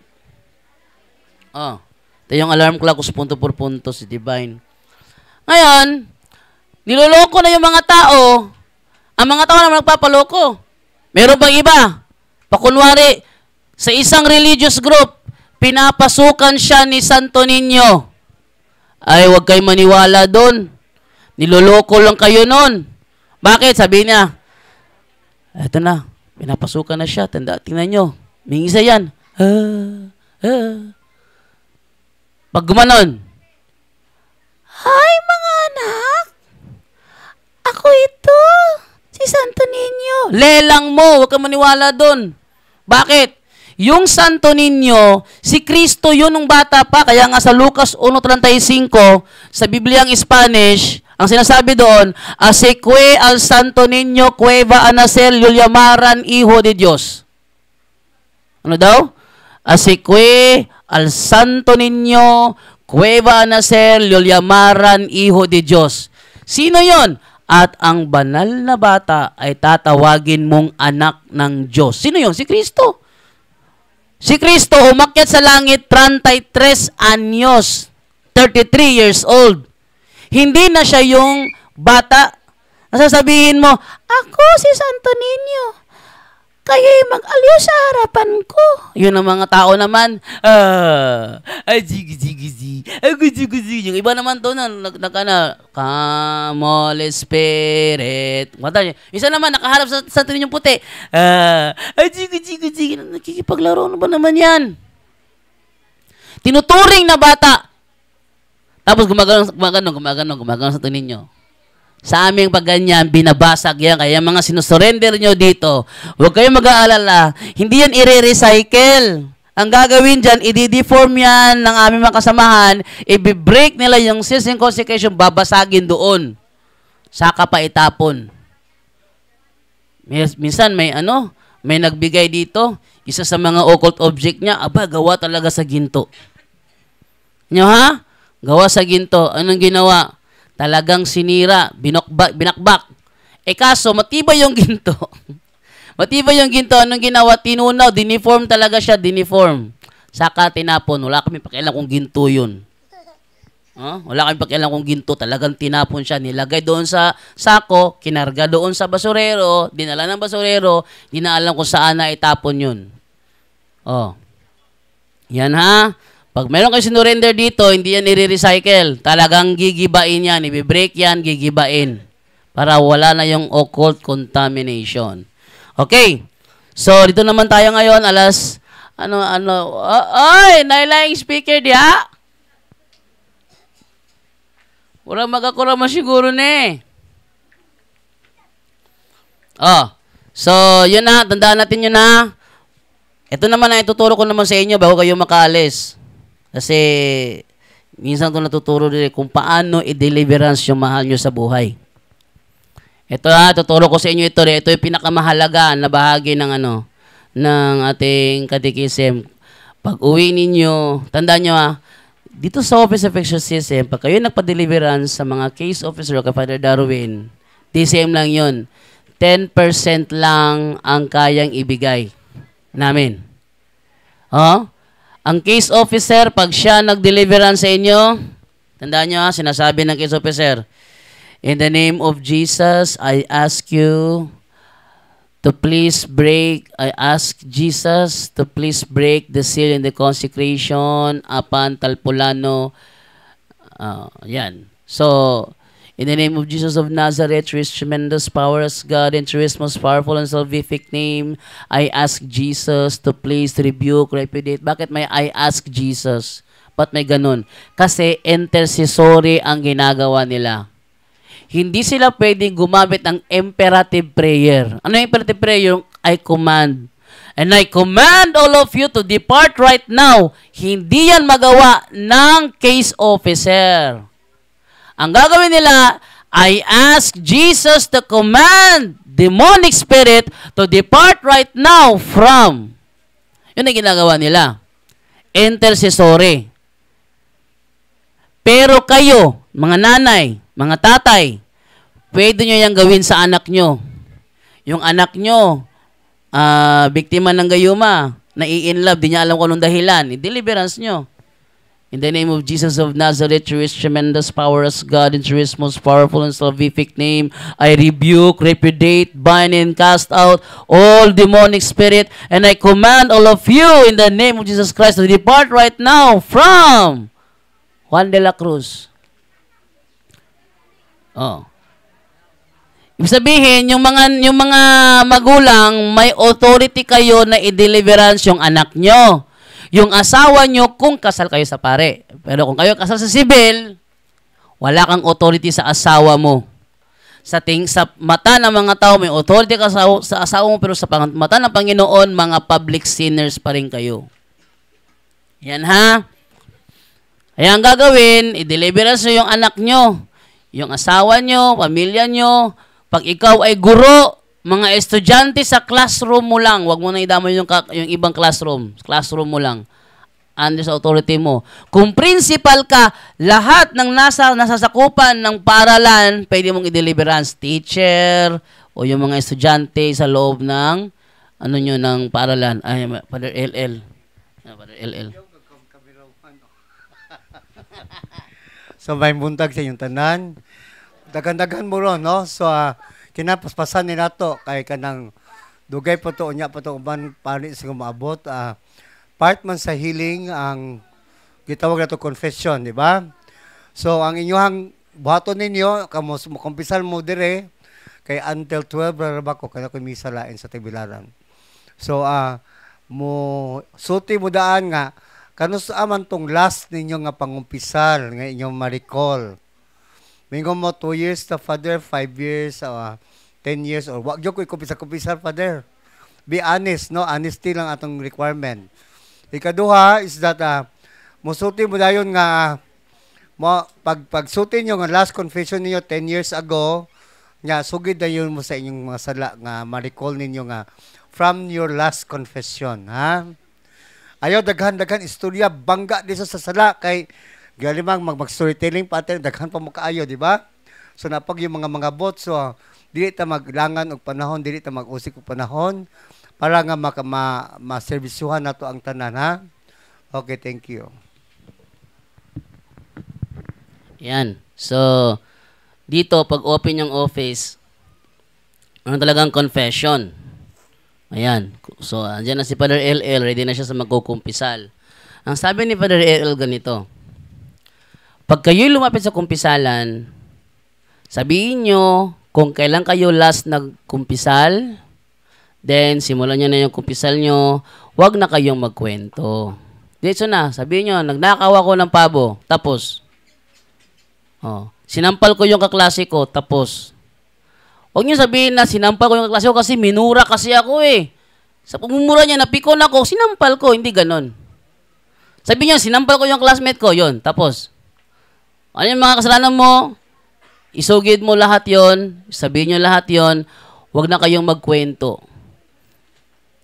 Ito yung alarm clock ko sa punto por punto, si Divine. Ngayon, niloloko na yung mga tao. Ang mga tao naman nagpapaloko. Meron bang iba? Pakunwari, sa isang religious group, pinapasukan siya ni Santo Niño. Ay, huwag kayo maniwala doon. Niloloko lang kayo nun. Bakit? Sabi niya, eto na, pinapasukan na siya. Tingnan nyo, may isa yan. Pag gumanon, "Hi mga anak, ako ito, si Santo Niño." Lelang mo, huwag ka maniwala doon. Bakit? Yung Santo Niño, si Kristo yun nung bata pa. Kaya nga sa Lucas 1:35, sa Bibliang Spanish, ang sinasabi doon, Aseque al Santo Niño cueva a nacer, lo llamaran Hijo de Dios. Ano daw? Aseque al Santo Niño cueva a nacer, lo llamaran Hijo de Dios. Sino yon? At ang banal na bata ay tatawagin mong anak ng Diyos. Sino yon? Si Kristo. Si Kristo umakyat sa langit 33 anyos, 33 years old. Hindi na siya yung bata. Nasasabihin mo, ako si Santo Niño. Kayo'y mag-aliw sa harapan ko. Yun ang mga tao naman. Yung iba naman to na Come, Holy Spirit. Isa naman, nakaharap sa Santo Niño puti. Nakikipaglaro na ba naman yan? Tinuturing na bata. Tapos gumagano sa Santo Niño. Sa aming pagganyan, binabasag yan. Kaya mga sinusurrender nyo dito, huwag kayong mag-aalala. Hindi yan i-recycle. Ang gagawin dyan, i-deform yan ng aming mga kasamahan, i-break nila yung seals and consecration, babasagin doon. Saka pa itapon. Minsan may nagbigay dito, isa sa mga occult object niya, gawa talaga sa ginto. Nyo ha? Gawa sa ginto. Anong ginawa? Talagang sinira, binakbak. Kaso, matibay yung ginto. Matibay yung ginto. Anong ginawa? Tinunaw, diniform talaga siya, diniform. Saka tinapon. Wala kami pakialam kung ginto yun. Wala kami pakialam kung ginto. Talagang tinapon siya. Nilagay doon sa sako, kinarga doon sa basurero, dinala ng basurero, di na alam kung saan na itapon yun. Yan ha. Pag meron kayo sinurrender dito, hindi yan i-recycle. Talagang gigibain yan. I-break yan, gigibain. Para wala na yung occult contamination. Okay. So, dito naman tayo ngayon, alas, nailaing speaker diya? Wala magkakurama siguro na So, yun na. Tandaan natin yun na. Ito naman na ituturo ko naman sa inyo bago kayo makaalis. Kasi, minsan ito natuturo din kung paano i-deliverance yung mahal nyo sa buhay. Ito tuturo ko sa inyo ito. Ito yung pinakamahalaga na bahagi ng ng ating catechism. Pag uwi ninyo, tandaan nyo dito sa Office of Exorcism, pag kayo nagpa-deliverance sa mga case officer kay Father Darwin, DCM lang yun. 10% lang ang kayang ibigay namin. Ang case officer, pag siya nag-deliverance sa inyo, tandaan nyo sinasabi ng case officer, in the name of Jesus, I ask you to please I ask Jesus to please break the seal in the consecration upon Talpulano. Yan. So, in the name of Jesus of Nazareth, through His tremendous power as God and through His most powerful and salvific name, I ask Jesus to please rebuke, repudiate. Bakit may I ask Jesus? Ba't may ganun? Kasi intercessory ang ginagawa nila. Hindi sila pwedeng gumamit ng imperative prayer. Ano yung imperative prayer? Yung I command. And I command all of you to depart right now. Hindi yan magawa ng case officer. Ang gagawin nila, I ask Jesus to command demonic spirit to depart right now from. Yun ang ginagawa nila. Intercessory. Pero kayo, mga nanay, mga tatay, pwede nyo yung gawin sa anak nyo. Yung anak nyo, biktima ng gayuma, nai-inlove, di niya alam kung anong dahilan, i-deliverance nyo. In the name of Jesus of Nazareth, through His tremendous power as God and through His most powerful and salvific name, I rebuke, repudiate, bind, and cast out all demonic spirit, and I command all of you in the name of Jesus Christ to depart right now from Juan de la Cruz. Ibig sabihin, yung mga magulang, may authority kayo na i-deliverance yung anak nyo. Yung asawa nyo kung kasal kayo sa pare. Pero kung kayo kasal sa sibil, wala kang authority sa asawa mo. sa mata ng mga tao, may authority ka sa asawa mo, pero sa mata ng Panginoon, mga public sinners pa rin kayo. Yan ha. Kaya ang gagawin, i-deliverance nyo yung anak nyo, yung asawa nyo, pamilya nyo. Pag ikaw ay guro, mga estudyante sa classroom mo lang, wag mo na idamay yung ibang classroom mo lang. Under sa authority mo. Kung principal ka, lahat ng nasasakupan ng paaralan, pwede mong i-deliverance. Teacher, o yung mga estudyante sa loob ng, ng paaralan. Ay, Father LL. Father LL. So, may buntag sa inyong tanan. Dagan-dagan mo ron, no? So, kinapaspasan ni nato kay kanang dugay po to, unya po to, uban palit sa maabot. Part man sa healing ang gitawag na to confession, di ba? So, ang inyong buhaton ninyo, kamo kumpisal mo dire, kay until 12, raraba ko, kaya ko misa lain sa Tibilaran. So, mo suti mo daan nga, kanus aman tong last ninyo nga pangumpisal, nga inyong ma-recall. Mingo mo 2 years na Father, 5 years, 10 years, or wag ko kumpisal, Father. Be honest, no? Honesty lang atong requirement. Ikaduha is that musuti mo dayon nga pagsuti nyo nga last confession niyo 10 years ago, nga sugid dayon mo sa inyong mga sala nga ma-recall ninyo nga from your last confession, ha? Ayaw daghan-daghan istorya bangga diso sa sala kay galimang mag-storytelling pattern daghan pa mo kaayo, di ba? So napag yung mga bot, so dili ta maglangan og panahon, dili ta mag-usik og panahon para nga ma-servisyuhan nato ang tanan, ha? Okay, thank you. Yan. So, dito, pag open yung office, ano talagang confession. Ayan. So, andyan na si Father LL, ready na siya sa magkukumpisal. Ang sabi ni Father LL ganito, pag kayo'y lumapit sa kumpisalan, sabihin nyo kung kailan kayo last nagkumpisal, then, simulan nyo na yung kumpisal nyo, wag na kayong magkwento. Dito na, sabihin nyo, nagnakaw ako ng pabo, tapos. Sinampal ko yung kaklase ko, tapos. Huwag nyo sabihin na sinampal ko yung kaklase ko kasi minura kasi ako eh. Sa pagmumura niya, napikon ako, sinampal ko, hindi ganon. Sabihin nyo, sinampal ko yung classmate ko, yon tapos. Ano yung mga kasalanan mo? Isugid mo lahat yon, sabihin nyo lahat yon, wag na kayong magkwento.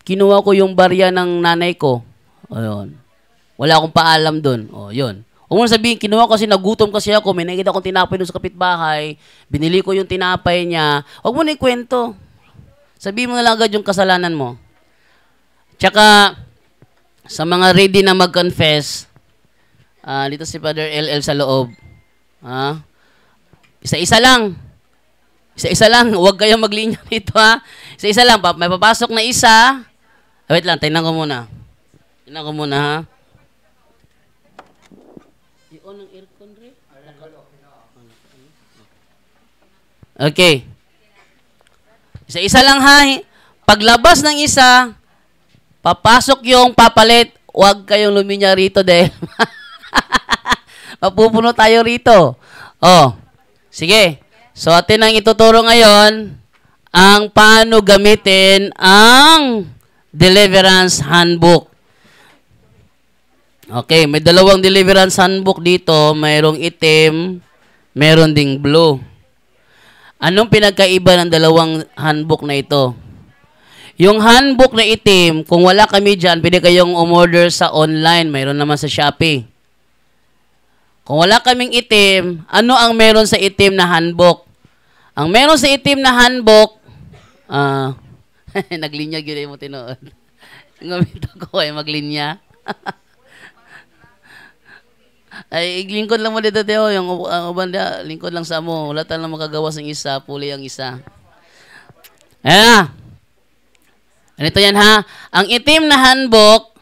Kinuha ko yung barya ng nanay ko. Ayun. Wala akong paalam doon. Yun. Huwag mo sabihin, kinuha ko kasi nagutom kasi ako, may nakita akong tinapay doon sa kapitbahay, binili ko yung tinapay niya. Huwag mo na ikwento. Sabihin mo na lang agad yung kasalanan mo. Tsaka, sa mga ready na mag-confess, dito si Father LL sa loob. Isa-isa lang. Isa-isa lang. Huwag kayong maglinya dito, ha. Isa-isa lang. May papasok na isa. Wait lang, tingnan ko muna. Tingnan ko muna, ha. I-on ang aircon, Re. Okay. Isa-isa lang, ha. Paglabas ng isa, papasok yung papalit. Huwag kayong luminya rito dahil mapupuno tayo rito. Sige. So, atin ang ituturo ngayon ang paano gamitin ang Deliverance Handbook. Okay, may dalawang Deliverance Handbook dito. Mayroong itim, mayroon ding blue. Anong pinagkaiba ng dalawang handbook na ito? Yung handbook na itim, kung wala kami dyan, pwede kayong umorder sa online. Mayroon naman sa Shopee. Kung wala kaming itim, ano ang meron sa itim na handbook? Ang meron sa itim na handbook, naglinya yun mo tinoon. Ngumito ko ay maglinya. Ay, lingkod lang mo dito, Teo. Yung uban dia, lingkod lang sa mo. Wala tayong makagawa ng isa, puli ang isa. Ayan na. Ganito yan, ha. Ang itim na handbook,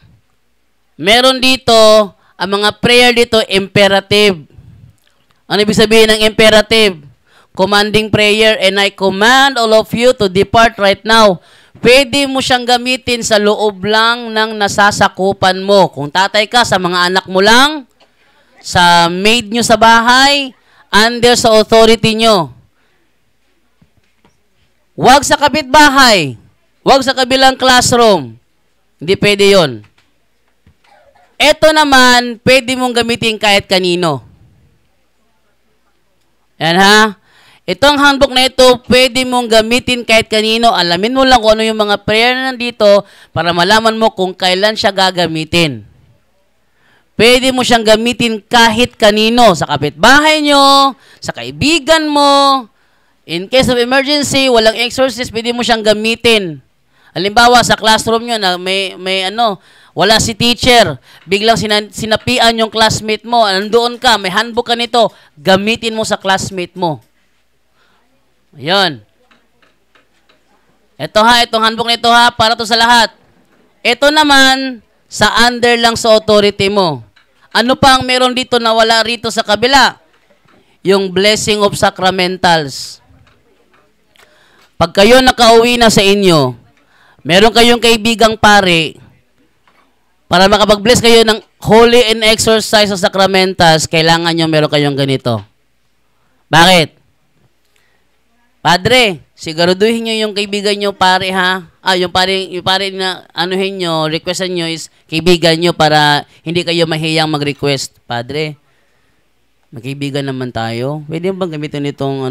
meron dito, ang mga prayer dito, imperative. Ano ibig sabihin ng imperative? Commanding prayer, and I command all of you to depart right now. Pwede mo siyang gamitin sa loob lang ng nasasakupan mo. Kung tatay ka, sa mga anak mo lang, sa maid nyo sa bahay, under sa authority nyo. Huwag sa kapitbahay. Huwag sa kabilang classroom. Hindi pwede yon. Ito naman, pwede mong gamitin kahit kanino. Yan ha. Itong handbook na ito, pwede mong gamitin kahit kanino. Alamin mo lang kung ano yung mga prayer na nandito para malaman mo kung kailan siya gagamitin. Pwede mo siyang gamitin kahit kanino. Sa kapitbahay nyo, sa kaibigan mo. In case of emergency, walang exorcist, pwede mo siyang gamitin. Halimbawa, sa classroom nyo na wala si teacher, biglang sinapian yung classmate mo, nandoon ka, may handbook ka nito, gamitin mo sa classmate mo. Ayan. Ito ha, itong handbook nito ha, para to sa lahat. Ito naman, sa under lang sa authority mo. Ano pa ang meron dito na wala rito sa kabila? Yung blessing of sacramentals. Pag kayo nakauwi na sa inyo, meron kayong kaibigang pare, para makapag-bless kayo ng holy and exercise sa sacramentals, kailangan nyo meron kayong ganito. Bakit? Padre, siguraduhin nyo yung kaibigan nyo, pare ha. Yung pare na anuhin nyo, requestan nyo is kaibigan nyo para hindi kayo mahiyang mag-request. Padre, magkaibigan naman tayo. Pwede bang gamitin itong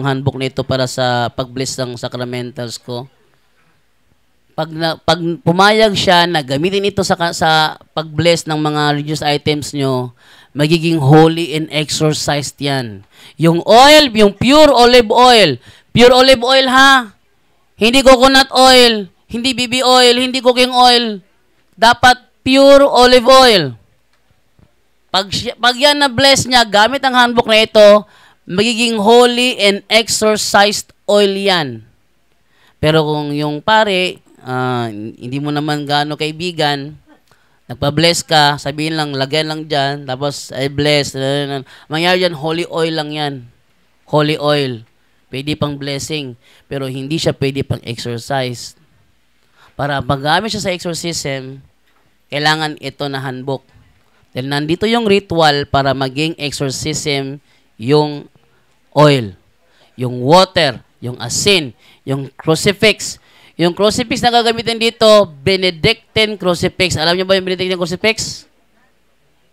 handbook na ito para sa pag-bless ng sacramentals ko? Pag pumayag siya na gamitin ito sa pag-bless ng mga religious items nyo, magiging holy and exorcised yan. Yung oil, yung pure olive oil. Pure olive oil ha. Hindi coconut oil, hindi BB oil, hindi cooking oil. Dapat pure olive oil. Pag yan na-bless niya, gamit ang handbook na ito, magiging holy and exorcised oil yan. Pero kung yung pare, hindi mo naman gaano kaibigan, nagpa-bless ka, sabihin lang, lagyan lang dyan, tapos I bless. Mangyari dyan, holy oil lang yan. Holy oil. Pwede pang blessing, pero hindi siya pwede pang exorcise. Para magamit siya sa exorcism, kailangan ito na handbook. Dahil nandito yung ritual para maging exorcism yung oil, yung water, yung asin, yung crucifix. Yung crucifix na gagamitin dito, Benedictine crucifix. Alam niyo ba yung Benedictine crucifix?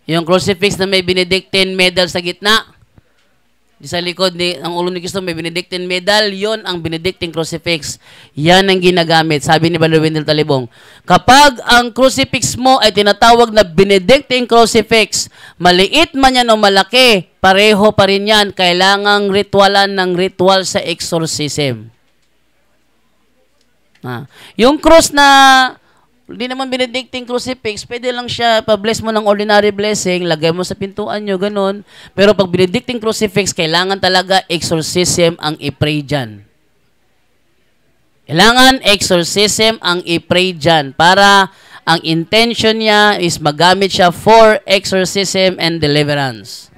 Yung crucifix na may Benedictine medal sa gitna. Di sa likod ang ulo ni Cristo may Benedictine medal. Yon ang Benedictine crucifix. Yan ang ginagamit. Sabi ni Brother Wendell Talibong, kapag ang crucifix mo ay tinatawag na Benedictine crucifix, maliit man yan o malaki, pareho pa rin yan. Kailangang ritualan ng ritual sa exorcism. Yung cross na hindi naman Benedictine crucifix, pwede lang siya, pa-bless mo ng ordinary blessing, lagay mo sa pintuan nyo, ganun. Pero pag Benedictine crucifix, kailangan talaga exorcism ang i-pray dyan. Kailangan exorcism ang i-pray dyan para ang intention niya is magamit siya for exorcism and deliverance.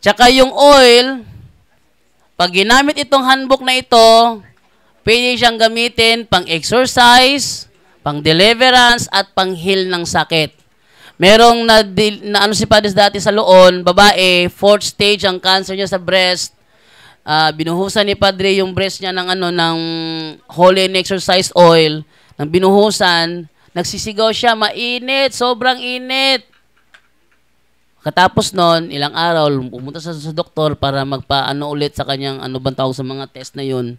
Tsaka yung oil, pag ginamit itong handbook na ito, pwede siyang gamitin pang-exercise, pang-deliverance, at pang-heal ng sakit. Merong si Padres dati sa Loon, babae, 4th stage ang cancer niya sa breast. Binuhusan ni Padre yung breast niya ng holy and exercise oil. Nang binuhusan, nagsisigaw siya, mainit, sobrang init. Katapos nun, ilang araw, pumunta sa doktor para magpaano ulit sa kanyang bang tawag sa mga test na yun.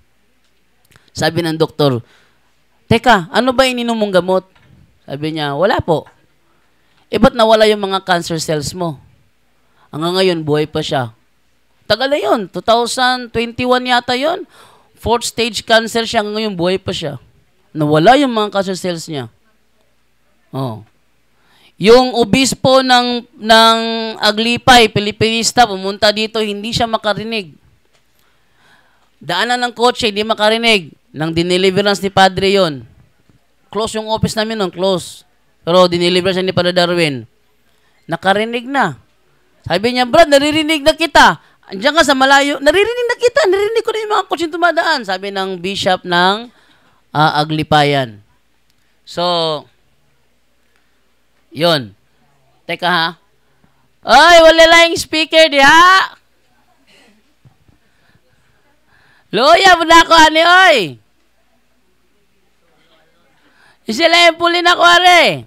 Sabi ng doktor, teka, ano ba ininom mong gamot? Sabi niya, wala po. Ba't nawala yung mga cancer cells mo? Hanggang ngayon, buhay pa siya. Tagal na yun. 2021 yata yun. 4th stage cancer siya. Hanggang ngayon, buhay pa siya. Nawala yung mga cancer cells niya. Yung obispo ng Aglipay, Pilipinista, pumunta dito, hindi siya makarinig. Daanan ng kotse, hindi makarinig. Nang dineliverance ni Padre yon. Close yung office namin nun, close. Pero dineliverance ni Padre Darwin. Nakarinig na. Sabi niya, Brad, naririnig na kita. Andiyan ka sa malayo. Naririnig na kita. Naririnig ko na yung mga kotse tumadaan. Sabi ng bishop ng Aglipayan. So, yon. Teka ha. Ay, wala lang speaker diha. Luya mo na ako, ani, oy. Sila yung puli na ko, are.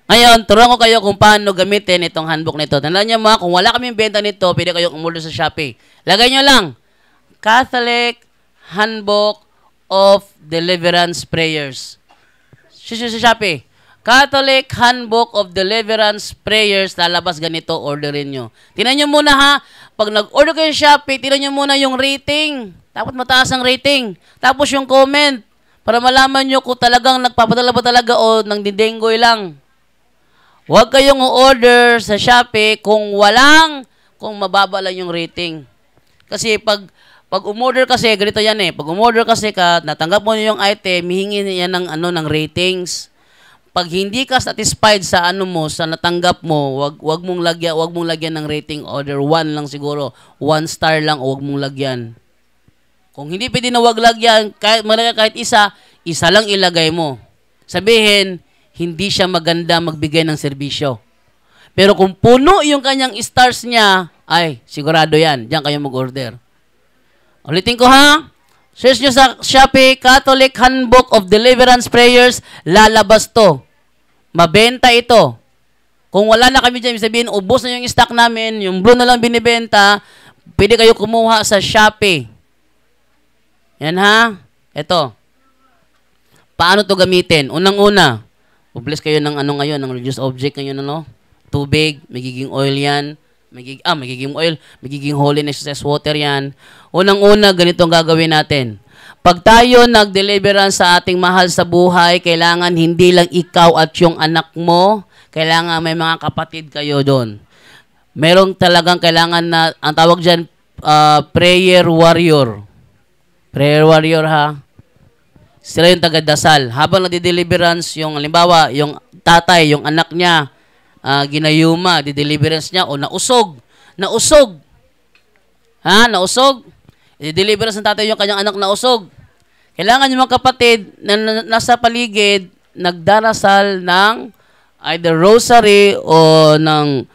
Ngayon, turuan ko kayo kung paano gamitin itong handbook nito. Tandaan niyo mga, kung wala kaming benta nito, pwede kayong umorder sa Shopee. Lagay niyo lang, Catholic Handbook of Deliverance Prayers. Sa Shopee. Catholic Handbook of Deliverance Prayers, lalabas ganito, orderin nyo. Tingnan nyo muna ha, pag nag-order kayo sa Shopee, tingnan nyo muna yung rating. Dapat mataas ang rating. Tapos yung comment, para malaman nyo kung talagang nagpapadala ba talaga o nang didenggoy lang. Huwag kayong order sa Shopee kung mababa lang yung rating. Kasi pag umorder kasi, ganito yan eh. Pag umorder kasi natanggap mo yung item, hihingi niya ng ratings. Pag hindi ka satisfied sa sa natanggap mo, wag mong lagyan ng rating order. 1 lang siguro. 1 star lang o wag mong lagyan. Kung hindi pwede na wag lagyan, kahit isa lang ilagay mo. Sabihin, hindi siya maganda magbigay ng serbisyo. Pero kung puno yung kanyang stars niya, ay, sigurado yan. Diyan kayo mag-order. Ulitin ko ha. Search nyo sa Shopee, Catholic Handbook of Deliverance Prayers, lalabas to. Mabenta ito. Kung wala na kami dyan, sabihin, ubos na yung stock namin, yung blue na lang binibenta, pwede kayo kumuha sa Shopee. Yan ha. Ito. Paano to gamitin? Unang-una, publish kayo ng ngayon, ng reduced object ngayon, tubig, magiging oil yan, magiging holiness excess water yan. Unang-una, ganito ang gagawin natin. Pag tayo nag-deliverance sa ating mahal sa buhay, kailangan hindi lang ikaw at yung anak mo, kailangan may mga kapatid kayo doon. Merong talagang kailangan na, ang tawag dyan, prayer warrior. Prayer warrior ha. Sila yung taga-dasal. Habang nadi-deliverance, yung halimbawa, yung tatay, yung anak niya, ginayuma, di-deliverance niya, o nausog. Ha? Nausog? I-deliverance ng tatay yung kanyang anak na usog. Kailangan yung mga kapatid na nasa paligid, nagdarasal ng either rosary o ng,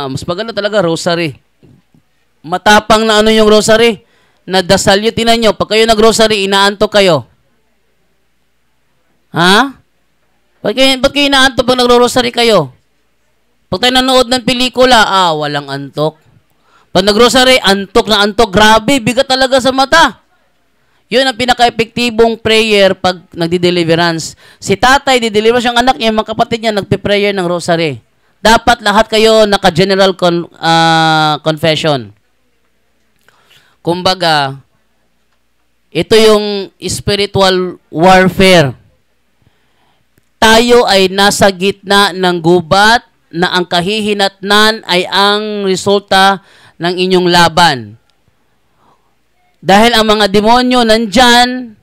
mas maganda talaga, rosary. Matapang na yung rosary. Nadasal yun, tinan nyo, pag kayo nag-rosary, inaantok kayo. Ha? Ba't kayo inaantok pag nagro-rosary kayo? Pag tayo nanood ng pelikula, walang antok. Pag nag-rosary, antok na antok. Grabe, bigat talaga sa mata. Yun ang pinaka-epektibong prayer pag nagdi-deliverance. Si tatay, di-deliverance yung anak niya, mga kapatid niya, nagpe-prayer ng rosary. Dapat lahat kayo naka-general confession. Kumbaga, ito yung spiritual warfare. Tayo ay nasa gitna ng gubat na ang kahihinatnan ay ang resulta ng inyong laban. Dahil ang mga demonyo nandyan,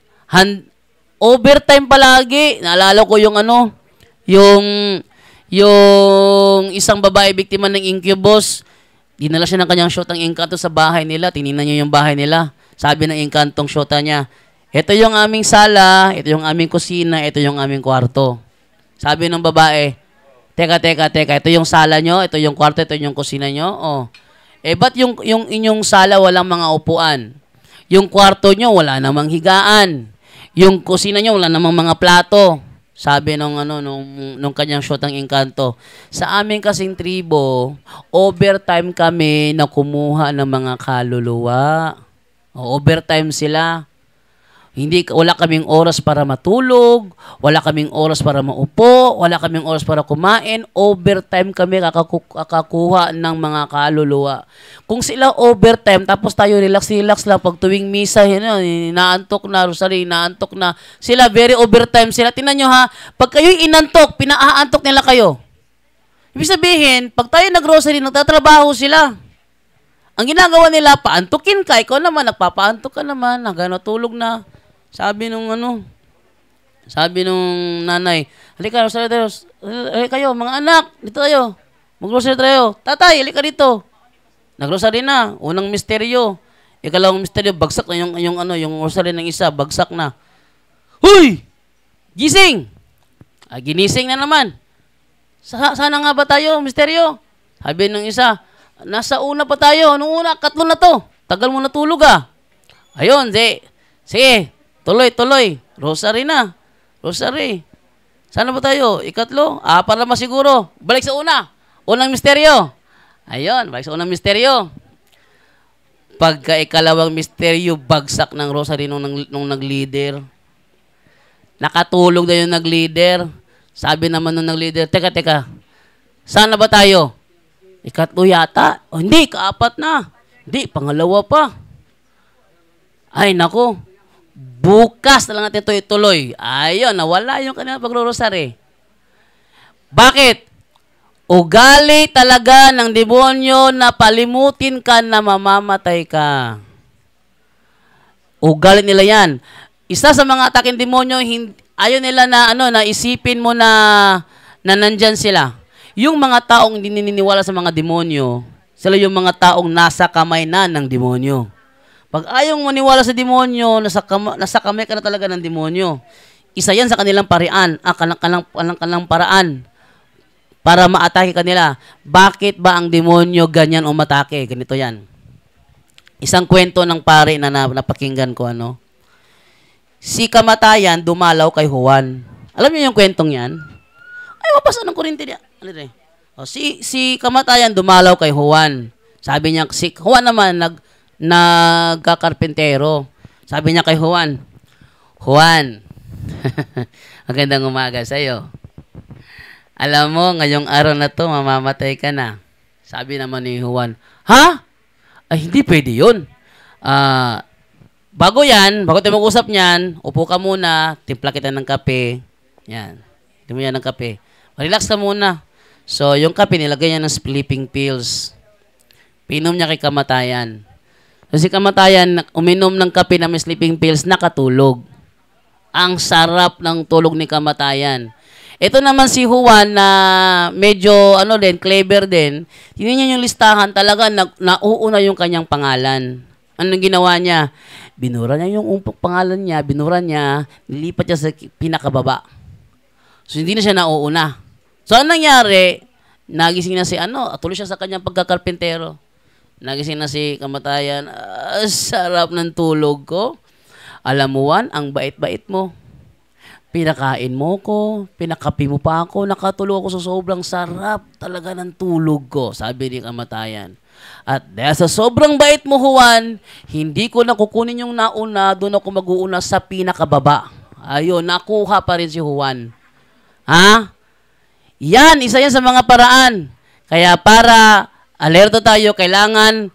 overtime palagi. Naalala ko yung yung isang babae biktima ng incubus, dinala siya ng kanyang shotang engkanto sa bahay nila. Tinignan niyo yung bahay nila. Sabi ng engkantong shota niya, ito yung aming sala, ito yung aming kusina, ito yung aming kwarto. Sabi ng babae, teka, ito yung sala nyo, ito yung kwarto, ito yung kusina nyo. Ba't yung inyong sala walang mga upuan? Yung kwarto nyo wala namang higaan. Yung kusina nyo wala namang mga plato. Sabi nung kanyang shotang engkanto, sa aming kasing tribo, overtime kami na kumuha ng mga kaluluwa. Overtime sila. Wala kaming oras para matulog, wala kaming oras para maupo, wala kaming oras para kumain, overtime kami kakakuha ng mga kaluluwa. Kung sila overtime, tapos tayo relax lang, pag tuwing misa, inaantok na, rosary, inaantok na, sila very overtime sila. Tingnan nyo ha, pag kayo'y inantok, pinaaantok nila kayo. Ibig sabihin, pag tayo nag-rosary, nagtatrabaho sila. Ang ginagawa nila, paantukin ka, ikaw naman, nagpapaantok ka naman, hanggang natulog na. Sabi nung nanay, halika, rosary tayo. Kayo, mga anak, dito tayo. Mag-rosary tayo. Tatay, halika dito. Nag-rosary na. Unang misteryo. Ikalawang misteryo, bagsak na yung rosary ng isa, bagsak na. Huy! Gising! Ginising na naman. Sana nga ba tayo, misteryo? Sabi ng isa, nasa una pa tayo. Nung una, katlo na to. Tagal mo natulog . Ayun, sige, tuloy. Rosary na. Rosary. Sana ba tayo? Ikatlo? Para masiguro. Balik sa una. Unang misteryo. Ayun, balik sa unang misteryo. Pagka ikalawang misteryo, bagsak ng rosary nung nag-leader. Nakatulog na yung nag-leader. Sabi naman nung nag-leader, teka. Sana ba tayo? Ikatlo yata. O hindi, kaapat na. Hindi, pangalawa pa. Ay, nako. Bukas na lang natin ito ituloy. Ayun, nawala yung kanilang pagro-rosary. Bakit? Ugali talaga ng demonyo na palimutin ka na mamamatay ka. Ugali nila yan. Isa sa mga ataking demonyo, ayaw nila na, na isipin mo na nandyan sila. Yung mga taong hindi naniniwala sa mga demonyo, sila yung mga taong nasa kamay na ng demonyo. Pag ayaw maniwala sa demonyo, nasa kamay ka na talaga ng demonyo. Isa yan sa kanilang paraan, kanilang paraan para maatake kanila. Bakit ba ang demonyo ganyan umatake? Ganito yan. Isang kwento ng pare na napakinggan ko, Si kamatayan dumalaw kay Juan. Alam niyo yung kwentong yan? Ay, mapasa ng Korinti niya. Si kamatayan dumalaw kay Juan. Sabi niya, si Juan naman nagkakarpentero. Sabi niya kay Juan, magandang umaga sa'yo. Alam mo, ngayong araw na to, mamamatay ka na. Sabi naman ni Juan, ha? Ay, hindi pwede yun. Bago tayo mag-usap niyan, upo ka muna, timpla kita ng kape. Yan. Timpla mo yan ng kape. Relax ka muna. So, yung kape, nilagay niya ng sleeping pills. Pinom niya kay kamatayan. So, si kamatayan, uminom ng kape na may sleeping pills, nakatulog. Ang sarap ng tulog ni kamatayan. Ito naman si Juan na medyo, clever din. Tingnan niya yung listahan, talaga nauuna yung kanyang pangalan. Anong ginawa niya? Binura niya yung pangalan niya, nilipat niya sa pinakababa. So, hindi na siya nauuna. So, anong nangyari? Nagising na si tuloy siya sa kanyang pagkakarpentero. Nagising na si kamatayan. Sarap ng tulog ko. Alam mo, Juan, ang bait-bait mo. Pinakain mo ko, pinakapi mo pa ako, nakatulog ako sa sobrang sarap talaga ng tulog ko, sabi ni kamatayan. At dahil sa sobrang bait mo, Juan, hindi ko na kukunin yung nauna, doon ako mag-uuna sa pinakababa. Ayun, nakuha pa rin si Juan. Ha? Yan, isa yan sa mga paraan. Kaya para alerto tayo, kailangan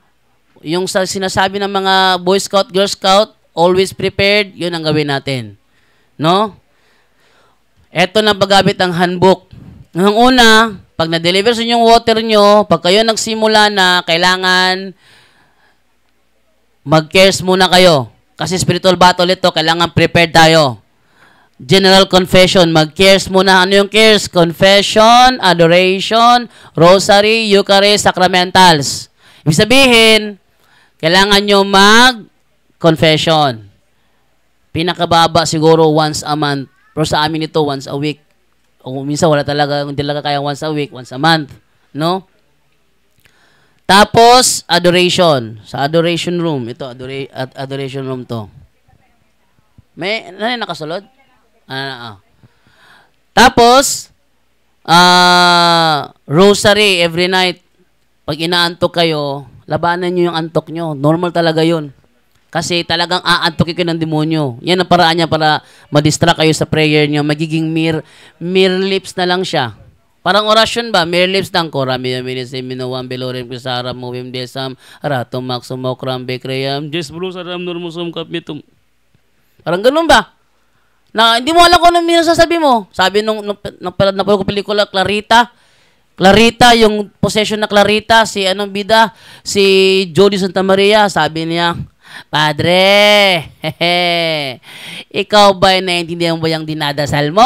yung sinasabi ng mga Boy Scout, Girl Scout, always prepared, yun ang gawin natin. No? Ito na paggamit ng handbook. Ang una, pag na-deliver sa inyong water nyo, pag kayo nagsimula na, kailangan mag-cares muna kayo. Kasi spiritual battle ito, kailangan prepared tayo. General confession, mag-cares muna. Ano yung cares? Confession, adoration, rosary, Eucharist, sacramentals. Ibig sabihin, kailangan nyo mag-confession. Pinakababa siguro once a month. Pero sa amin ito, once a week. O minsan wala talaga, hindi talaga kaya once a week, once a month. No? Tapos, adoration. Sa adoration room. Ito, adoration room to. May, nakasulod? Tapos, rosary every night. Pag inaantok kayo, labanan nyo yung antok nyo. Normal talaga yun. Kasi talagang aantokin kayo ng demonyo. Yan ang paraan niya para ma-distract kayo sa prayer nyo. Magiging mere lips na lang siya. Parang orasyon ba? Mere lips lang ko. Rami yamin si minawang belorim kusara mo wim desam rato maksum mokram bekreyam jes bro saram nurmusum kapitum. Parang ganun ba? Na hindi mo alam kung ano sasabi mo. Sabi nung napanood ko pelikula Clarita, yung possession na Clarita, si bida, si Jody Santa Maria, sabi niya, Padre, ikaw ba naiintindihan mo ba yung dinadasal mo?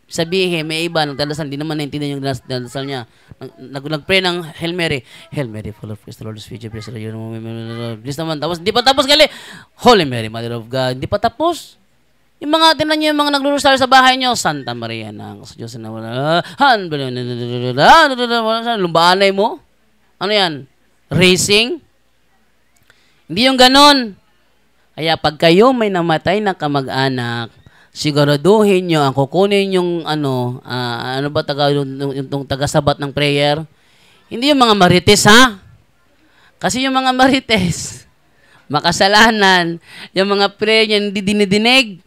Sabihin, may iba, nagdadasal, hindi naman naiintindihan yung dinadasal niya. Nag-pray ng Hail Mary. Hail Mary, full of grace, the Lord is with you, blessed are you. Please naman, tapos, hindi pa tapos, gali. Holy Mary, Mother of God, hindi pa tapos. Yung mga, tinan nyo yung mga naglurusal sa bahay nyo, Santa Maria na, sa Diyos na wala, lumbaanay mo. Ano yan? Racing? Hindi yung ganon. Kaya pag kayo may namatay na kamag-anak, siguraduhin nyo, ang kukunin yung ano ba yung tagasabat ng prayer? Hindi yung mga marites, ha? Kasi yung mga marites, makasalanan, yung mga prayer niya hindi dinidinig.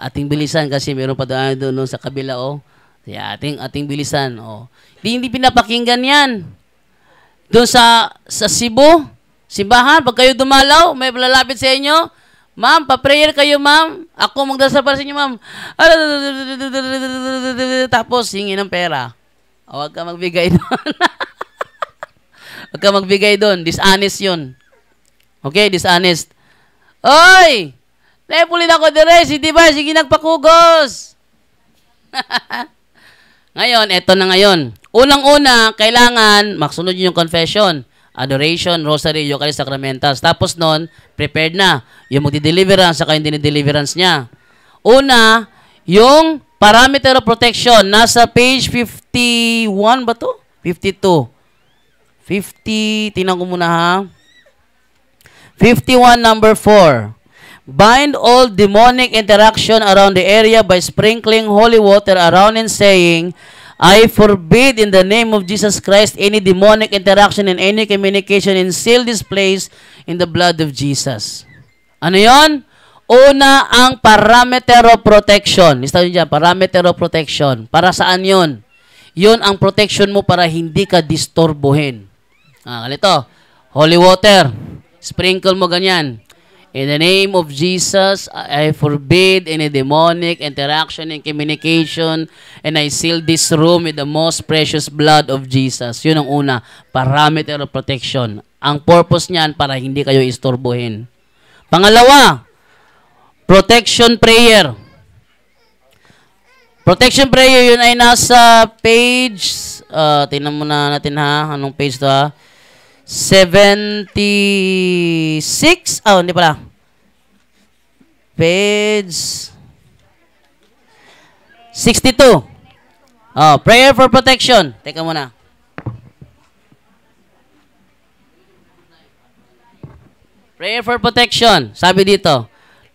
Ating bilisan kasi meron pa doon sa kabila, Kaya ating bilisan, Hindi pinapakinggan yan. Doon sa Cebu, simbahan, pag kayo dumalaw, may lalapit sa inyo, ma'am, pa-prayer kayo, ma'am. Ako magdasal para sa inyo, ma'am. Tapos, hingi ng pera. Huwag ka magbigay doon. Huwag ka magbigay doon. Dishonest yun. Okay, dishonest. Oy! Lepulin ako dire, si Diba, sige nagpakugos. Ngayon, eto na ngayon. Unang-una, kailangan maksunod yung confession, adoration, rosary, Eucharist, sacramentals. Tapos nun, prepared na. Yung magdi-deliverance, saka yung dinideliverance niya. Una, yung parameter of protection. Nasa page 51 ba to? 52. 50, tingnan ko muna ha. 51 number 4. Bind all demonic interaction around the area by sprinkling holy water around and saying, I forbid in the name of Jesus Christ any demonic interaction and any communication and seal this place in the blood of Jesus. Ano yon? Una, ang parameter of protection. Lista nyo dyan, parameter of protection. Para saan yon? Yun ang protection mo para hindi ka disturbuhin. Ganito, holy water. Sprinkle mo ganyan. In the name of Jesus, I forbid any demonic interaction and communication, and I seal this room with the most precious blood of Jesus. Yun ang una, parameter of protection. Ang purpose niyan para hindi kayo istorbohin. Pangalawa, protection prayer. Protection prayer, yun ay nasa page, tingnan muna natin ha, anong page to ha? 76. Hindi pala. Page 62. Prayer for protection. Teka muna. Prayer for protection. Sabi dito,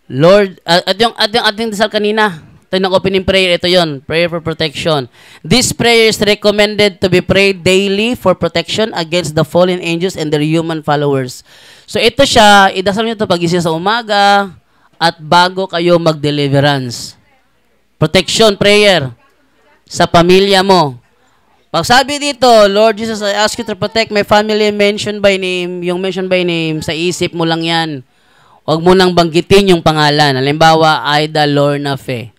Lord, at yung ating dasal kanina, ito yung opening prayer, ito yon, prayer for protection. This prayer is recommended to be prayed daily for protection against the fallen angels and their human followers. So ito siya, idasal nyo ito pagising sa umaga at bago kayo mag-deliverance. Protection prayer sa pamilya mo. Pag sabi dito, Lord Jesus, I ask you to protect my family mentioned by name. Yung mentioned by name, sa isip mo lang yan. Huwag mo nang banggitin yung pangalan. Halimbawa, Aida Lorna Fe.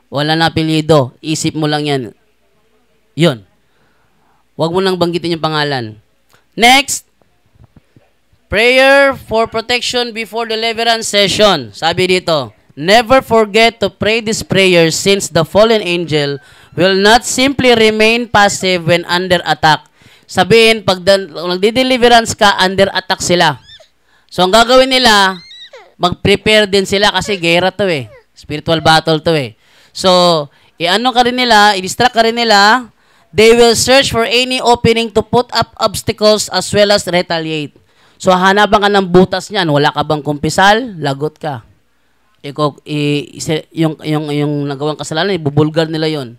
Wala na apelyido. Isip mo lang yan. Yun. Huwag mo nang banggitin yung pangalan. Next, prayer for protection before deliverance session. Sabi dito, never forget to pray this prayer since the fallen angel will not simply remain passive when under attack. Sabihin, pag nagdi-deliverance ka, under attack sila. So, ang gagawin nila, mag-prepare din sila kasi gera to eh. Spiritual battle to eh. So, i-ano ka rin nila, i-distract ka rin nila, they will search for any opening to put up obstacles as well as retaliate. So, hanapan ka ng butas niyan. Wala ka bang kumpisal? Lagot ka. Yung nagawang kasalanan, ibubulgar nila yon.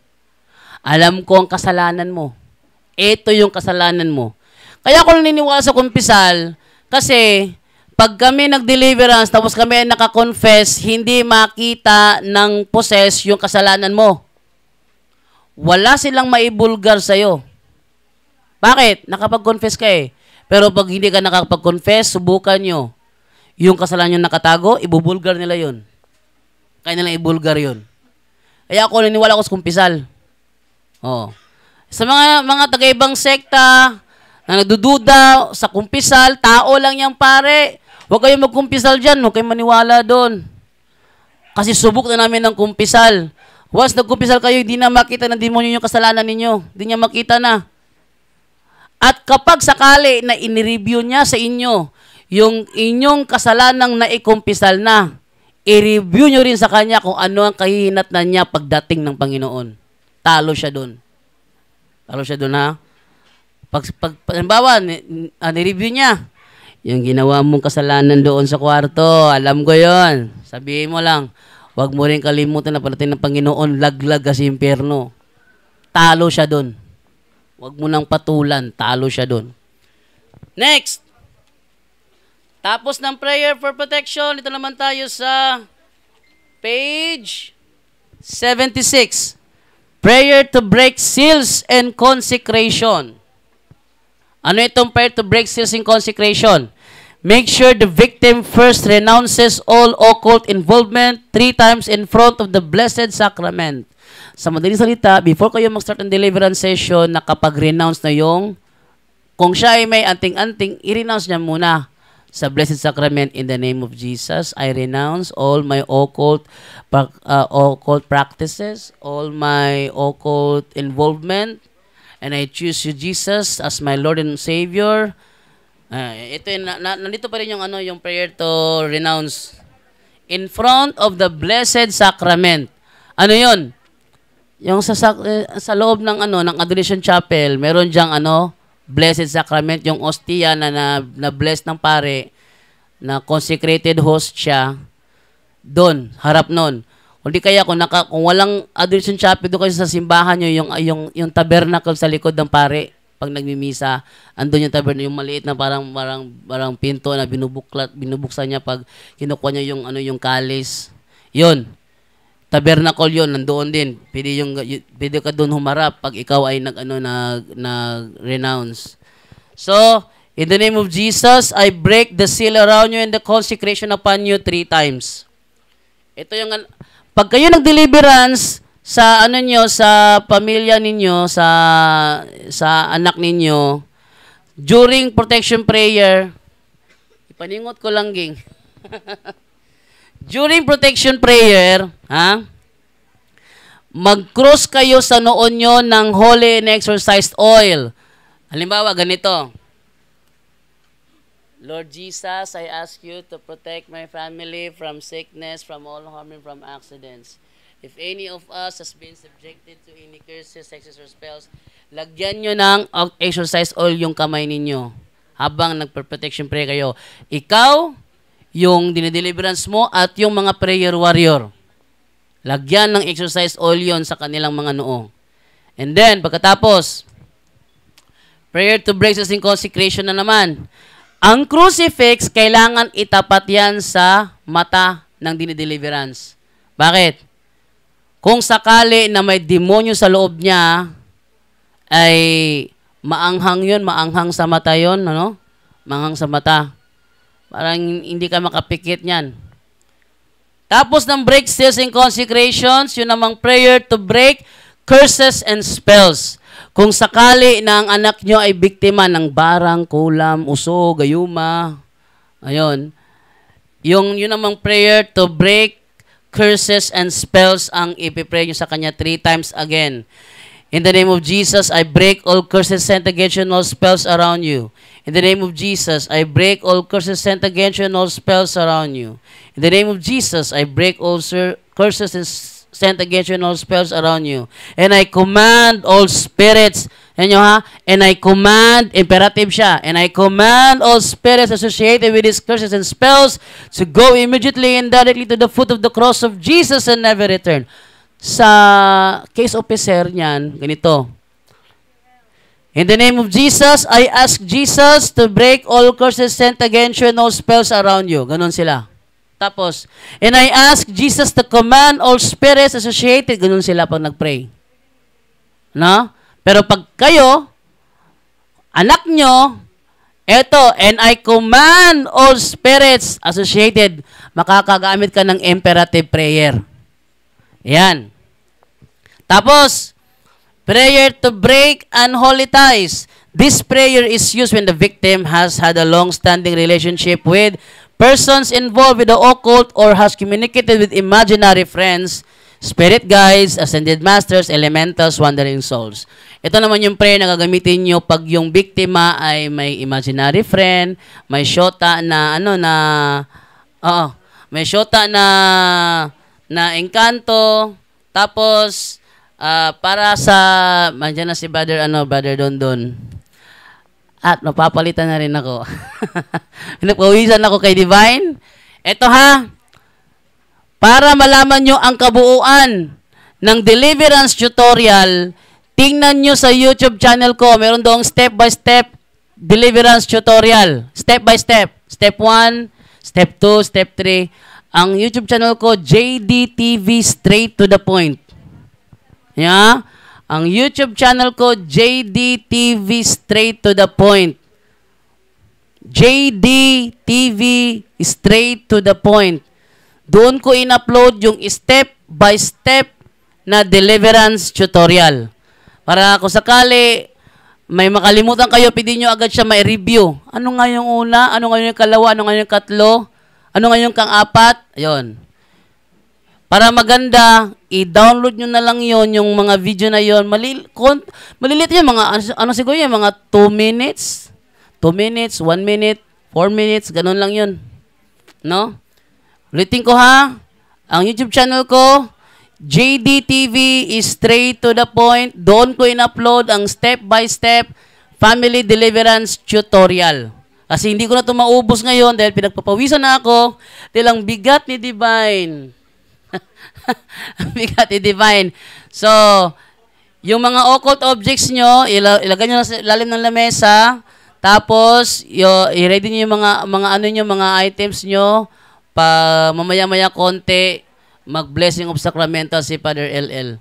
Alam ko ang kasalanan mo. Ito yung kasalanan mo. Kaya ako naniniwala sa kumpisal, kasi pag kami nag-deliverance, tapos kami nakakonfess, hindi makita ng possess yung kasalanan mo. Wala silang maibulgar sa'yo. Bakit? Nakapag-confess ka eh. Pero pag hindi ka nakapag-confess, subukan nyo. Yung kasalanan yung nakatago, ibubulgar nila yun. Kaya nilang ibulgar yun. Kaya ako naniniwala ko sa kumpisal. Sa mga taga-ibang sekta, na nagdududa sa kumpisal, tao lang yung pare. Huwag kayong magkumpisal dyan. Huwag kayong maniwala doon. Kasi subok na namin ng kumpisal. Once nagkumpisal kayo, hindi na makita ng demonyo yung kasalanan ninyo. Hindi niya makita na. At kapag sakali na inireview niya sa inyo yung inyong kasalanang naikumpisal na, i-review nyo rin sa kanya kung ano ang kahihinatnan niya pagdating ng Panginoon. Talo siya doon. Talo siya doon ha. Halimbawa, nireview niya, Yung ginawa mong kasalanan doon sa kwarto, alam ko yon. Sabihin mo lang, huwag mo rin kalimutan na palatin ng Panginoon, laglag kasi impyerno. Talo siya doon. Huwag mo nang patulan, talo siya doon. Next. Tapos ng prayer for protection, ito naman tayo sa page 76. Prayer to break seals and consecration. Ano itong prayer to break seals and consecration? Make sure the victim first renounces all occult involvement 3 times in front of the Blessed Sacrament. Sa madaling salita, before kayo mag-start ng deliverance session, nakapag-renounce na yung, kung siya ay may anting-anting, i-renounce niya muna sa Blessed Sacrament. In the name of Jesus, I renounce all my occult practices, all my occult involvement, and I choose you, Jesus, as my Lord and Savior. Ito nandito pa rin yung yung prayer to renounce in front of the Blessed Sacrament. Ano 'yon? Yung sa loob ng ng Adoration Chapel, meron diyang Blessed Sacrament, yung ostia na bless ng pare, na consecrated host siya, doon, harap nun. Hindi kaya kung walang Adoration Chapel, doon kayo sa simbahan nyo, yung tabernacle sa likod ng pare, pag nagmimisa, andun yung tabernacle, yung maliit na parang pinto na binubuksan niya pag kinukuha niya yung kalis. Yun. Tabernacle yun, nandoon din. Pwede ka doon humarap pag ikaw ay nag-renounce. So, in the name of Jesus, I break the seal around you and the consecration upon you 3 times. Ito yung, pag kayo nag-deliverance sa sa pamilya ninyo, sa anak ninyo, during protection prayer, ipaningot ko lang, ging. During protection prayer, mag-cross kayo sa noon nyo ng holy and exorcised oil. Halimbawa, ganito. Lord Jesus, I ask you to protect my family from sickness, from all harm, and from accidents. If any of us has been subjected to any curses, hexes, or spells, lagyan nyo ng exorcised oil yung kamay ninyo habang nagper-protection prayer kayo. Ikaw, yung dinideliverance mo at yung mga prayer warrior. Lagyan ng exercise oil yon sa kanilang mga noo. And then, pagkatapos, prayer to break seals and consecration na naman. Ang crucifix, kailangan itapat yan sa mata ng dinideliverance. Bakit? Kung sakali na may demonyo sa loob niya, ay maanghang yun, maanghang sa mata yun, Maanghang sa mata. Parang hindi ka makapikit niyan. Tapos ng break seals and consecrations, yun namang prayer to break curses and spells. Kung sakali na ang anak nyo ay biktima ng barang, kulam, uso, gayuma, ayun, yun namang prayer to break curses and spells ang ipipray nyo sa kanya 3 times again. In the name of Jesus, I break all curses sent against you and all spells around you. In the name of Jesus, I break all curses sent against you and all spells around you. In the name of Jesus, I break all curses sent against you and all spells around you. And I command all spirits, and I command, imperative siya, and I command all spirits associated with these curses and spells to go immediately and directly to the foot of the cross of Jesus and never return. Sa case officer niyan, ganito. In the name of Jesus, I ask Jesus to break all curses sent against you and all spells around you. Ganon sila. Tapos, and I ask Jesus to command all spirits associated. Ganon sila pag nag-pray. No? Pero pag kayo, anak nyo, eto, and I command all spirits associated, makakagamit ka ng imperative prayer. Yan. Tapos, prayer to break unholy ties. This prayer is used when the victim has had a long-standing relationship with persons involved with the occult or has communicated with imaginary friends, spirit guides, ascended masters, elementals, wandering souls. Ito naman yung prayer na gagamitin nyo pag yung biktima ay may imaginary friend, may shota na may shota na engkanto, tapos para sa, mandiyan na si Brother Dondon. At mapapalitan na rin ako. Napawisan ako kay Divine. Ito ha, para malaman nyo ang kabuuan ng deliverance tutorial, tingnan nyo sa YouTube channel ko. Meron doong step-by-step deliverance tutorial. Step-by-step. Step 1, Step 2, Step 3. Ang YouTube channel ko, JDTV Straight to the Point. Yeah? Ang YouTube channel ko, JDTV Straight to the Point. JDTV Straight to the Point. Doon ko in-upload yung step-by-step na deliverance tutorial. Para kung sakali may makalimutan kayo, pwede nyo agad siya may review. Ano nga yung una? Ano nga yung kalawa? Ano nga yung katlo? Ano nga yung kang-apat? Ayun. Para maganda, i-download nyo na lang yon yung mga video na yon. Malilit yun, mga, ano siguro yun, mga 2 minutes, 2 minutes, 1 minute, 4 minutes, ganun lang yun. No? Ulitin ko ha, ang YouTube channel ko, JDTV is straight to the point. Doon ko in-upload ang step-by-step family deliverance tutorial. Kasi hindi ko na ito maubos ngayon dahil pinagpapawisan na ako dahil ang bigat ni Divine. Ang bigat ni Divine. So, yung mga occult objects nyo, ilagay nyo sa ilalim ng lamesa. Tapos, i-ready nyo yung mga ano nyo, mga items nyo. Pa mamaya-maya konti, mag-blessing of sacramental si Father LL.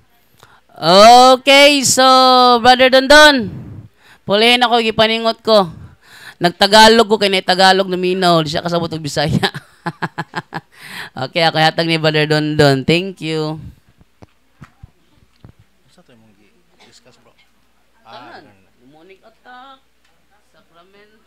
Okay, so, Brother Dondon, pulihin ako, ipaningot ko. Nagtagalog ko, kaya Tagalog luminaw. Di siya kasabot ng Bisaya. Okay, ako hatag ni Brother Dondon. Thank you. Sa ito yung discuss, bro? Demonic attack, sacramental.